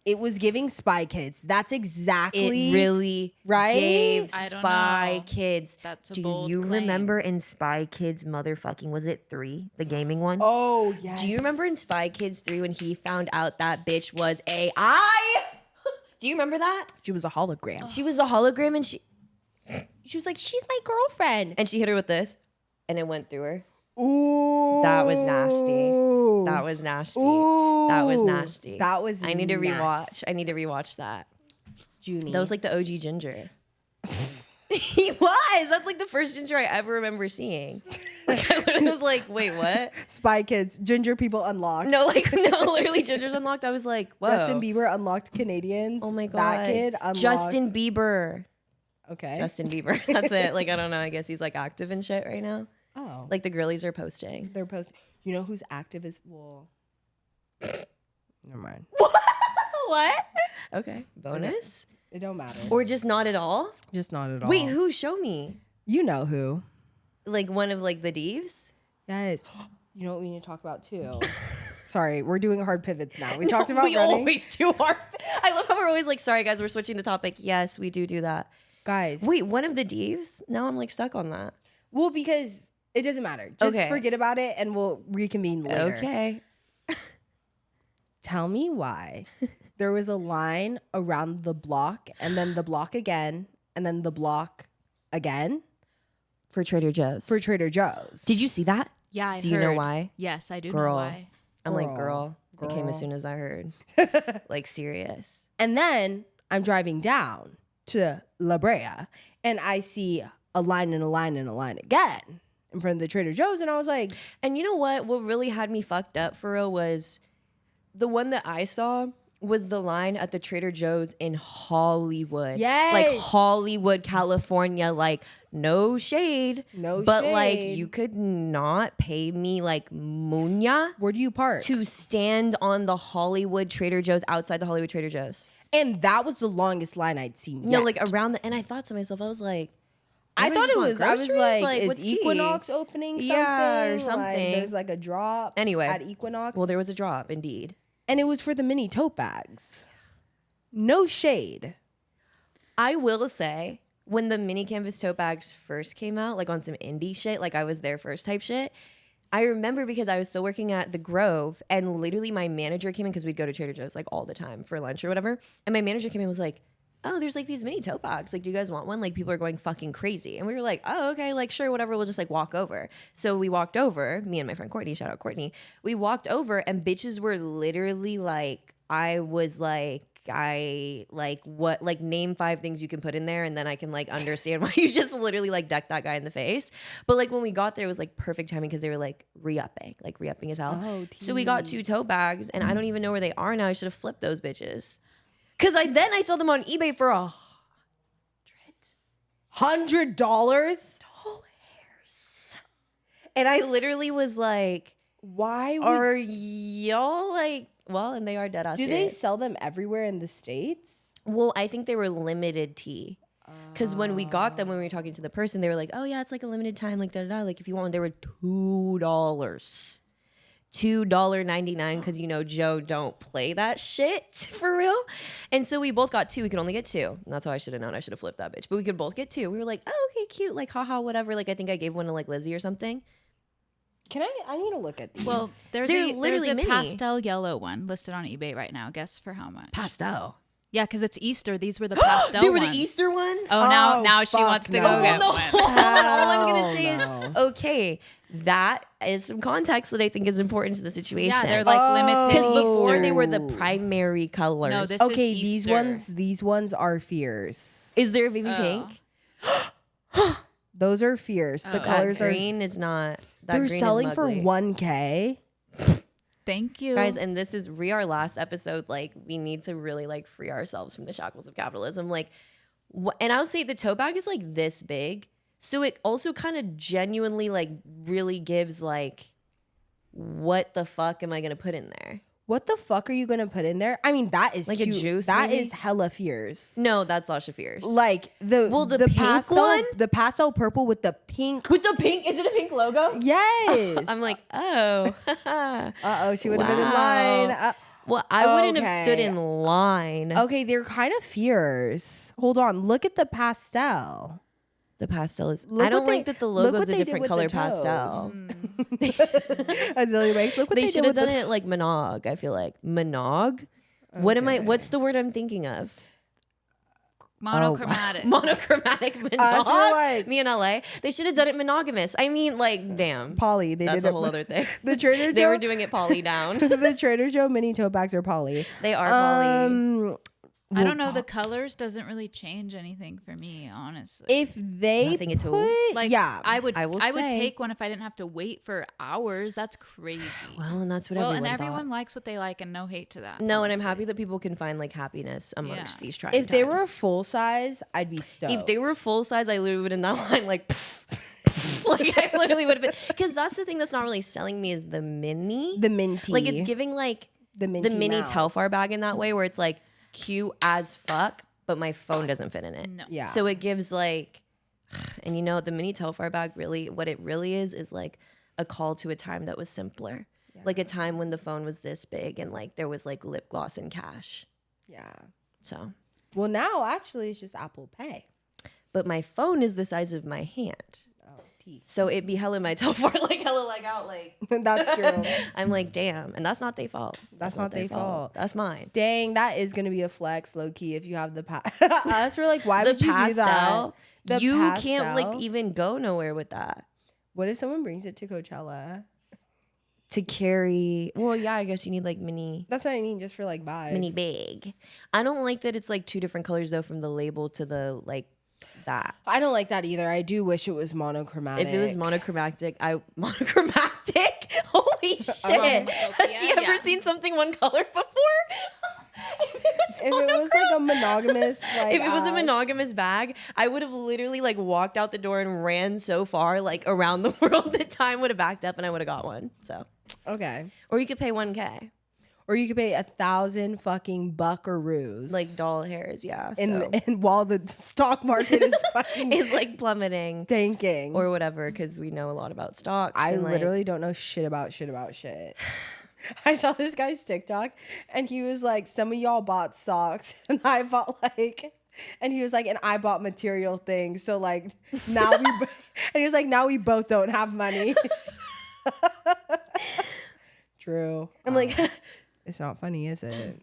It was giving Spy Kids. That's exactly. It really right? gave I don't Spy know. Kids. That's a Do bold you claim. remember in Spy Kids motherfucking, was it 3? The gaming one? Oh, yes. Do you remember in Spy Kids 3 when he found out that bitch was AI? Do you remember that? She was a hologram. She was a hologram and she She was like, she's my girlfriend. hit her with this and it went through her. Ooh. That was nasty. That was nasty. Ooh. That was nasty. That was I need to rewatch. nasty. I need to rewatch that. Junie. That was like the OG Ginger. He was. That's like the first Ginger I ever remember seeing. Like I literally was like, wait, what? Spy Kids, Ginger People Unlocked. No, literally Ginger's Unlocked. I was like, whoa. Justin Bieber unlocked Canadians. Oh my god. That kid unlocked. Justin Bieber. Okay. Justin Bieber. That's it. Like I don't know. I guess he's like active and shit right now. Oh. Like the girlies are posting. They're posting. You know who's active as well? Never mind. What? Okay. Bonus? It don't matter. Or just not at all? Just not at all. Wait, who? Show me. You know who. Like one of like the Deves? Yes. You know what we need to talk about too? Sorry, we're doing hard pivots now. We talked about we running. always do hard. I love how we're always like, sorry guys, we're switching the topic. Yes, we do that. Guys. Wait, one of the Deves? Now I'm like stuck on that. Well, because it doesn't matter. Just Okay. forget about it and we'll reconvene later. Okay. Tell me why there was a line around the block and then the block again and then the block again For Trader Joe's. for Trader Joe's. Did you see that? Yeah, I Do you know heard. why? Yes, I do Girl. know why. I'm like, Girl. girl. I came as soon as I heard. Like, serious. And then I'm driving down to La Brea and I see a line and a line and a line again in front of the Trader Joe's. And I was like, And you know what? What really had me fucked up for real was the one that I saw was the line at the Trader Joe's in Hollywood. Yes. Like Hollywood, California. Like, no shade. No but like, shade. you could not pay me like munya where do you park? to stand on the Hollywood Trader Joe's outside the Hollywood Trader Joe's. And that was the longest line I'd seen No, yet. like around the, and I thought to myself, I was like, I "Everybody thought just it want was, I was groceries? like, what's is tea?" Equinox opening something? Yeah, or Like, something. there's like a drop Anyway. at Equinox. Well, there was a drop, indeed. And it was for the mini tote bags. No shade. I will say, when the mini canvas tote bags first came out, like on some indie shit, like I was there first type shit, I remember because I was still working at the Grove and literally my manager came in because we'd go to Trader Joe's like all the time for lunch or whatever. And my manager came in and was like, oh, there's like these mini tote bags. Like, do you guys want one? Like, people are going fucking crazy. And we were like, oh, okay, like, sure, whatever. We'll just like walk over. So we walked over, me and my friend Courtney, shout out Courtney. We walked over and bitches were literally like, I was like, what, like name 5 things you can put in there and then I can like understand why you just literally like decked that guy in the face. But like when we got there, it was like perfect timing because they were like re-upping as hell. Oh, So we got 2 tote bags and I don't even know where they are now. I should have flipped those bitches. Cause I saw them on eBay for $100? And I literally was like, Why would are y'all like, well, and they are dead ass do they serious. sell them everywhere in the States? Well, I think they were limited tea. Because when we got them, when we were talking to the person, they were like, oh yeah, it's like a limited time, like da da da. Like if you want one, they were $2. $2.99 because you know Joe don't play that shit for real. And so we both got two. We could only get two. And that's how I should have known. I should have flipped that bitch. But we could both get two. We were like, oh, okay, cute. Like, haha, whatever. Like, I think I gave one to like Lizzie or something. Can I need to look at these. Well, there's They're a literally mini. pastel yellow one listed on eBay right now. Guess for how much? Pastel. Yeah, because it's Easter. These were the pastel They were ones. the Easter ones? Oh, Oh, now she fuck wants to no. go get no. one. All I'm going to say Hell is, okay, that is some context that I think is important to the situation. Yeah, they're like limited because before Easter. they were the primary colors. No, this okay, is these Easter. these ones are fierce. is there a baby Oh. pink? Those are fierce. The Oh. colors That are green is not. That they're green selling is for mugly. $1K. Thank you. Guys, and this is our last episode. Like, we need to really like free ourselves from the shackles of capitalism. Like, and I'll say the tote bag is like this big, so it also kind of genuinely like really gives like, what the fuck am I gonna put in there? What the fuck are you gonna put in there? I mean, that is Like a cute. juice, That maybe? is hella fierce. No, that's Sasha Fierce. Like the pink pastel, one? the pastel purple with the pink. with the pink, is it a pink logo? Yes. I'm like, oh. She would have been in line. Well, I wouldn't have stood Okay. in line. Okay, they're kind of fierce. Hold on, look at the pastel. The pastel is. Look I don't what they- like that the look logo's what a they did different with color the toes. pastel. Azealia Banks, look what They they, should did have with done the it like Monog. I feel like Monog. What am I? What's the word I'm thinking of? Monochromatic. Monochromatic Monog. Us were like- Me in LA. They should have done it monogamous. I mean, like, damn. Poly. They That's did a whole it. other thing. The Trader They were Joe. doing it poly down. The Trader Joe mini tote bags are poly. They are poly. I don't know. The colors doesn't really change anything for me, honestly. If they Nothing at all. put, Like, yeah, I would I will would say- take one if I didn't have to wait for hours. That's crazy. Well, and that's what Well, everyone and everyone thought. likes what they like, and no hate to that. No, and I'm honestly. happy that people can find like happiness amongst Yeah. these trying if they were times. full size, I'd be stoked. If they were full size, I literally would have not line like, like I literally would have been. Because that's the thing that's not really selling me is the mini. the minty, Like it's giving like the minty the mini mouse. Telfar bag in that way where it's like cute as fuck, but my phone doesn't fit in it. No. Yeah. So it gives like, and you know, the mini Telfar bag really, what it really is like a call to a time that was simpler. Like a time when the phone was this big and like there was like lip gloss and cash. Yeah. So, Well, now actually it's just Apple Pay. but my phone is the size of my hand. Oh, teeth. So it'd be hella my Telfar, like hella like out, like. That's true. I'm like, damn. And that's not their fault. That's not their fault. That's mine. Dang, that is gonna be a flex, low key. If you have the us, we're like, why The would you do that? pastel, The you can't pastel? like even go nowhere with that. What if someone brings it to Coachella? To carry, well, yeah, I guess you need like mini That's what I mean, just for like vibes. bag. I don't like that it's like two different colors though from the label to the like that. I don't like that either. I do wish it was monochromatic. If it was monochromatic, monochromatic. Holy shit! Has she yeah, ever yeah. seen something one color before? if it was like a monogamous, like If it was a ass. monogamous bag, I would have literally like walked out the door and ran so far like around the world that time would have backed up and I would have got one. So, Okay. or you could pay $1,000 Or you could pay 1,000 fucking buckaroos. like doll hairs, yeah. and So and while the stock market is fucking it's like plummeting tanking. or whatever because we know a lot about stocks. I and, like, literally don't know shit about shit. I saw this guy's TikTok and he was like, some of y'all bought socks and I bought like, and he was like, and I bought material things. So like now we, and he was like, now we both don't have money. True. I'm like, It's not funny, is it?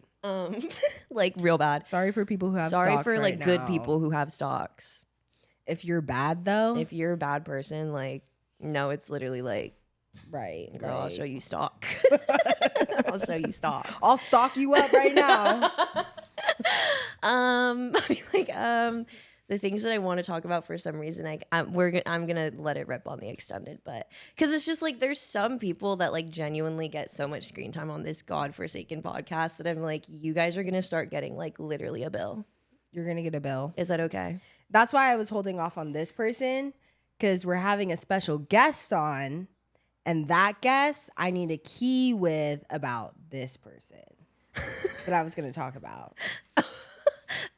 like real bad. Sorry for people who have Sorry stocks for right like good now. people who have stocks. If you're bad though, If you're a bad person, like no, it's literally like, right. girl, I'll like, show you stock. I'll show you stock. I'll stock you up right now. The things that I want to talk about for some reason, I'm gonna let it rip on the extended, but because it's just like there's some people that like genuinely get so much screen time on this godforsaken podcast that I'm like, you guys are gonna start getting like literally a bill. You're gonna get a bill. Is that okay? That's why I was holding off on this person, because we're having a special guest on And that guest, I need a key with about this person that I was going to talk about.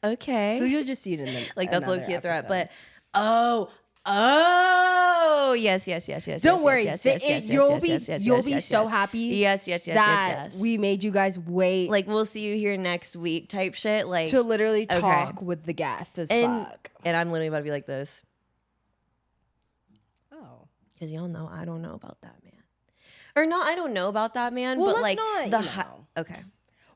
Okay. So you'll just see it in the like that's low another key a threat, episode. but yes. Don't worry, you'll be so happy. Yes. That we made you guys wait, like we'll see you here next week type shit. Like to literally okay. talk with the guests as fuck. And I'm literally about to be like this. Oh, because y'all know I don't know about that man, or not. I don't know about that man, well, but let's like not, okay.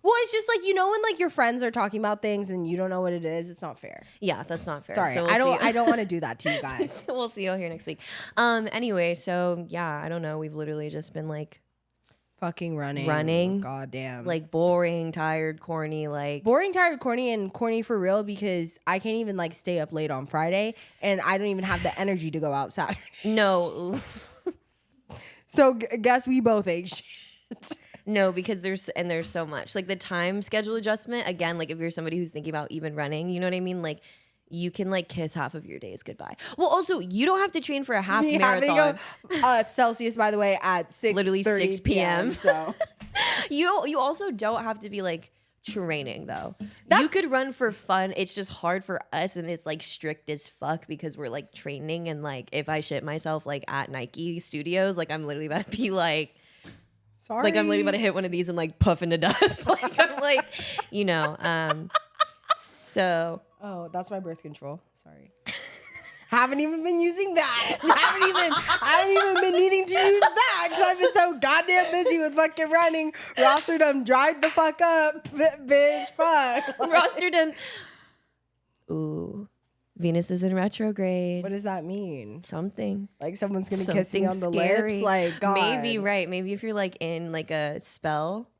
Well, it's just like, when like your friends are talking about things and you don't know what it is, it's not fair. Yeah, that's not fair. Sorry, so I don't want to do that to you guys. We'll see you all here next week. Anyway, so yeah, I don't know. We've literally just been like fucking running. Goddamn. Like boring, tired, corny, like boring, tired, corny, and corny for real because I can't even like stay up late on Friday and I don't even have the energy to go out Saturday. No. So guess we both ate shit. No, because there's so much. Like the time schedule adjustment, again, like if you're somebody who's thinking about even running, you know what I mean? Like you can like kiss half of your days goodbye. Well, also, you don't have to train for a half marathon. Celsius, by the way, at 6 p.m. So you also don't have to be like training though. You could run for fun. It's just hard for us and it's like strict as fuck because we're like training and like if I shit myself like at Nike Studios, like I'm literally about to be like sorry. Like I'm literally about to hit one of these and like puff into dust. Like I'm like, so. Oh, that's my birth control. Sorry. Haven't even been using that. I haven't even been needing to use that because I've been so goddamn busy with fucking running. Roster done dried the fuck up, bitch. Fuck. Roster done. Ooh. Venus is in retrograde. What does that mean? Something. Like someone's gonna kiss me on the scary. lips? Like, God. Maybe, right. Maybe if you're like in like a spell.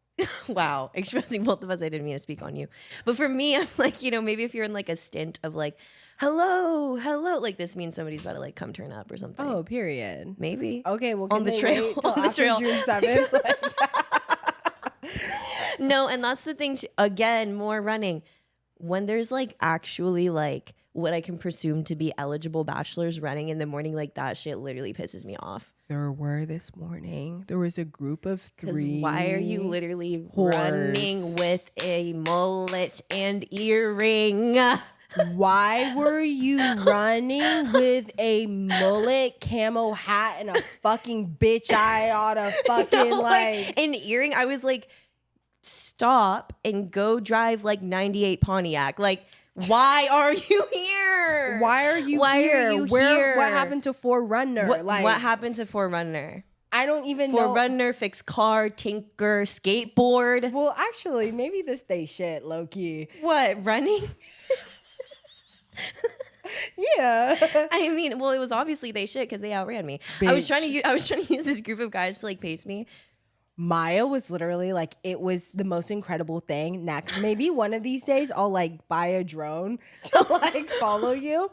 Wow. Expressing both of us, I didn't mean to speak on you. But for me, I'm like, maybe if you're in like a stint of like, hello. Like this means somebody's about to like come turn up or something. Oh, period. Maybe. Okay, well, on the trail. Till On the after trail. June 7th? No, and that's the thing. Again, more running. When there's like actually like what I can presume to be eligible bachelors running in the morning, like that shit literally pisses me off. There were this morning. There was a group of 3. Because why are you literally whores. running with a mullet and earring? Why were you running with a mullet, camo hat, and a fucking bitch eye on a fucking like an earring? I was like, stop and go drive like 98 Pontiac. Like, why are you here? Why are you here? What happened to Forerunner? What happened to Forerunner? I don't even know. Forerunner, fix car, tinker, skateboard. Well, actually, maybe this they shit, low key. What, running? Yeah. I mean, well, it was obviously they shit because they outran me. Bitch. I was trying to use this group of guys to like pace me. Maya was literally like, it was the most incredible thing. Next, maybe one of these days I'll like buy a drone to like follow you.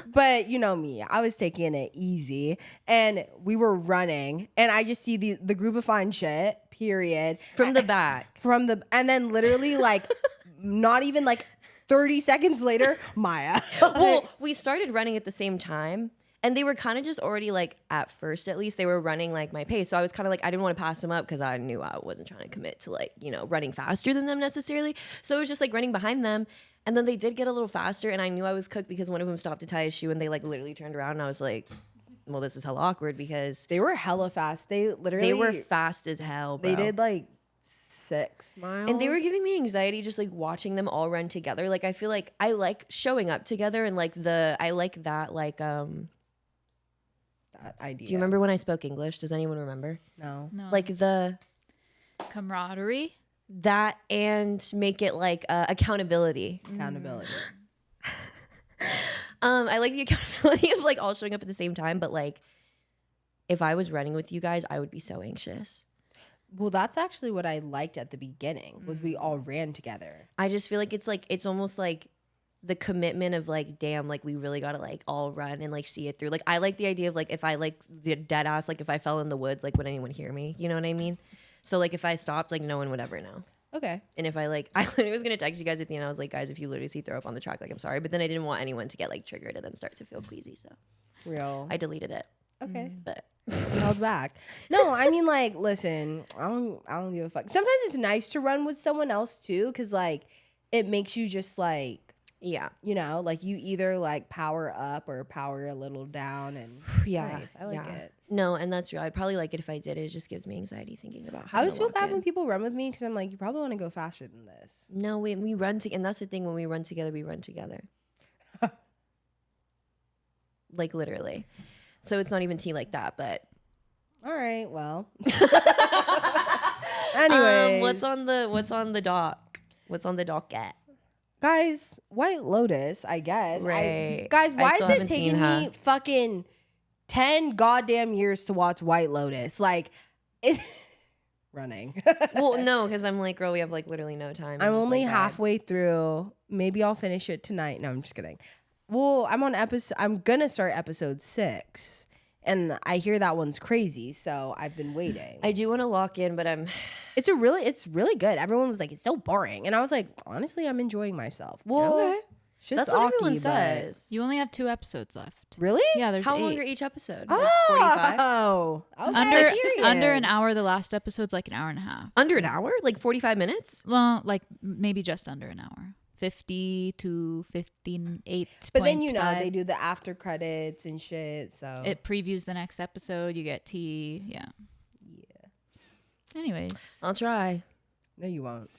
But you know me, I was taking it easy and we were running and I just see the group of fine shit, period. From the back. And then literally like not even like 30 seconds later, Maya. Well, we started running at the same time. And they were kind of just already like, at first at least, they were running like my pace. So I was kind of like, I didn't want to pass them up because I knew I wasn't trying to commit to like, running faster than them necessarily. So it was just like running behind them. And then they did get a little faster and I knew I was cooked because one of them stopped to tie his shoe and they like literally turned around and I was like, well, this is hella awkward because they were hella fast. They were fast as hell, bro. They did like 6 miles. And they were giving me anxiety just like watching them all run together. Like I feel like I like showing up together and like I like that like that idea. Do you remember when I spoke English? Does anyone remember? No. Like the camaraderie, that and make it like accountability. Accountability. I like the accountability of like all showing up at the same time, but like if I was running with you guys, I would be so anxious. Well, that's actually what I liked at the beginning was we all ran together. I just feel like it's almost like the commitment of like, damn, like we really gotta like all run and like see it through. Like I like the idea of like if I like the dead ass, like if I fell in the woods, like would anyone hear me? You know what I mean? So like if I stopped, like no one would ever know. Okay. And if I literally was gonna text you guys at the end, I was like, guys, if you literally see throw up on the track, like I'm sorry. But then I didn't want anyone to get like triggered and then start to feel queasy. So real. I deleted it. Okay. But He held back. No, I mean, like, listen, I don't give a fuck. Sometimes it's nice to run with someone else too, because like it makes you just like, Yeah. you know, like you either like power up or power a little down, and Yeah. nice. I like it. No, and that's true. I'd probably like it if I did it. It just gives me anxiety thinking about how I always feel bad when people run with me because I'm like, you probably want to go faster than this. No, we run together, and that's the thing. When we run together, we run together. Like literally. So it's not even tea like that, but. All right, well. Anyways, what's on the dock? What's on the docket? Guys, White Lotus, I guess. Right. Guys, why still is it haven't seen taking her. me fucking 10 goddamn years to watch White Lotus? Like, running. Well, no, because I'm like, girl, we have like literally no time. I'm just, only like, bad. halfway through. Maybe I'll finish it tonight. No, I'm just kidding. Well, I'm gonna start episode 6. And I hear that one's crazy, so I've been waiting. I do want to lock in, but I'm. It's really good. Everyone was like, it's so boring, and I was like, honestly, I'm enjoying myself. Well, Okay. shit's That's what everyone awky, says. You only have 2 episodes left. Really? Yeah, there's How 8. long are each episode? Like 45? Oh, okay, period. Under an hour. The last episode's like an hour and a half. Under an hour? Like 45 minutes? Well, like maybe just under an hour. 50 to 58. But then they do the after credits and shit. So It previews the next episode. You get tea. Yeah. Anyways, I'll try. No, you won't.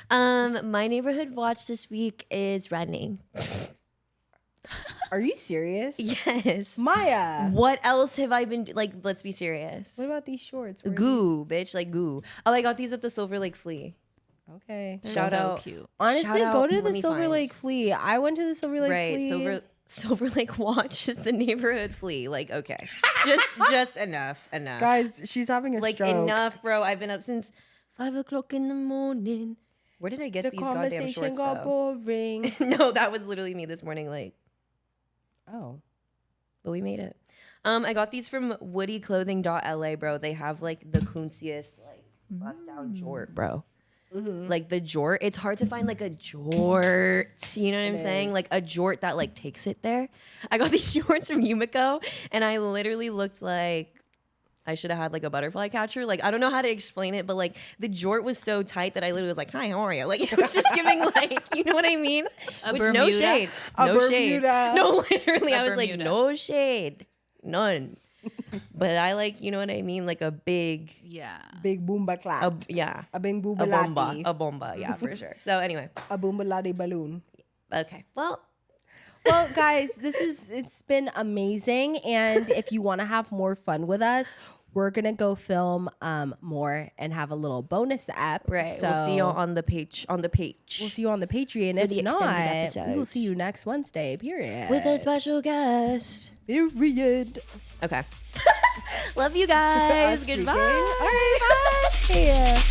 My neighborhood watch this week is running. Are you serious? Yes. Maya. What else have I been like? Let's be serious. What about these shorts? Where are Goo, bitch, like goo. Oh, I got these at the Silver Lake Flea. these? Okay. they're Shout so out. cute. Honestly, Shout go out, to let the me Silver find. Lake Flea. I went to the Silver Lake Right, Flea. Silver Lake Watch is the neighborhood flea. Like, okay, just enough. Guys, she's having a Like stroke. enough, bro. I've been up since 5 o'clock in the morning. Where did I get The these goddamn conversation shorts got though? boring. No, that was literally me this morning. Like, Oh. but we made it. I got these from woodyclothing.la, bro. They have like the coonsiest like bust down jort, bro. Mm-hmm. Like the jort, it's hard to find like a jort. You know what I'm saying? is. Like a jort that like takes it there. I got these shorts from Yumiko, and I literally looked like I should have had like a butterfly catcher. Like I don't know how to explain it, but like the jort was so tight that I literally was like, "Hi, how are you?" Like it was just giving like, you know what I mean? A Which no Bermuda? shade, A no shade. Bermuda. No, literally, A I was like, Bermuda. no shade, none. But I like, you know what I mean? Like a big, Yeah. Big boomba clap. yeah, A big a boomba bomba, a bomba, yeah, for sure. So anyway, A boomba lati balloon. okay, well. Well, guys, it's been amazing. And if you want to have more fun with us, we're gonna go film more and have a little bonus app. Right. So we'll see you on the page. We'll see you on the Patreon. For If the not, extended we will episodes. see you next Wednesday. Period. with a special guest. Period. Okay. Love you guys. Us speaking. Goodbye. All right, bye. Yeah.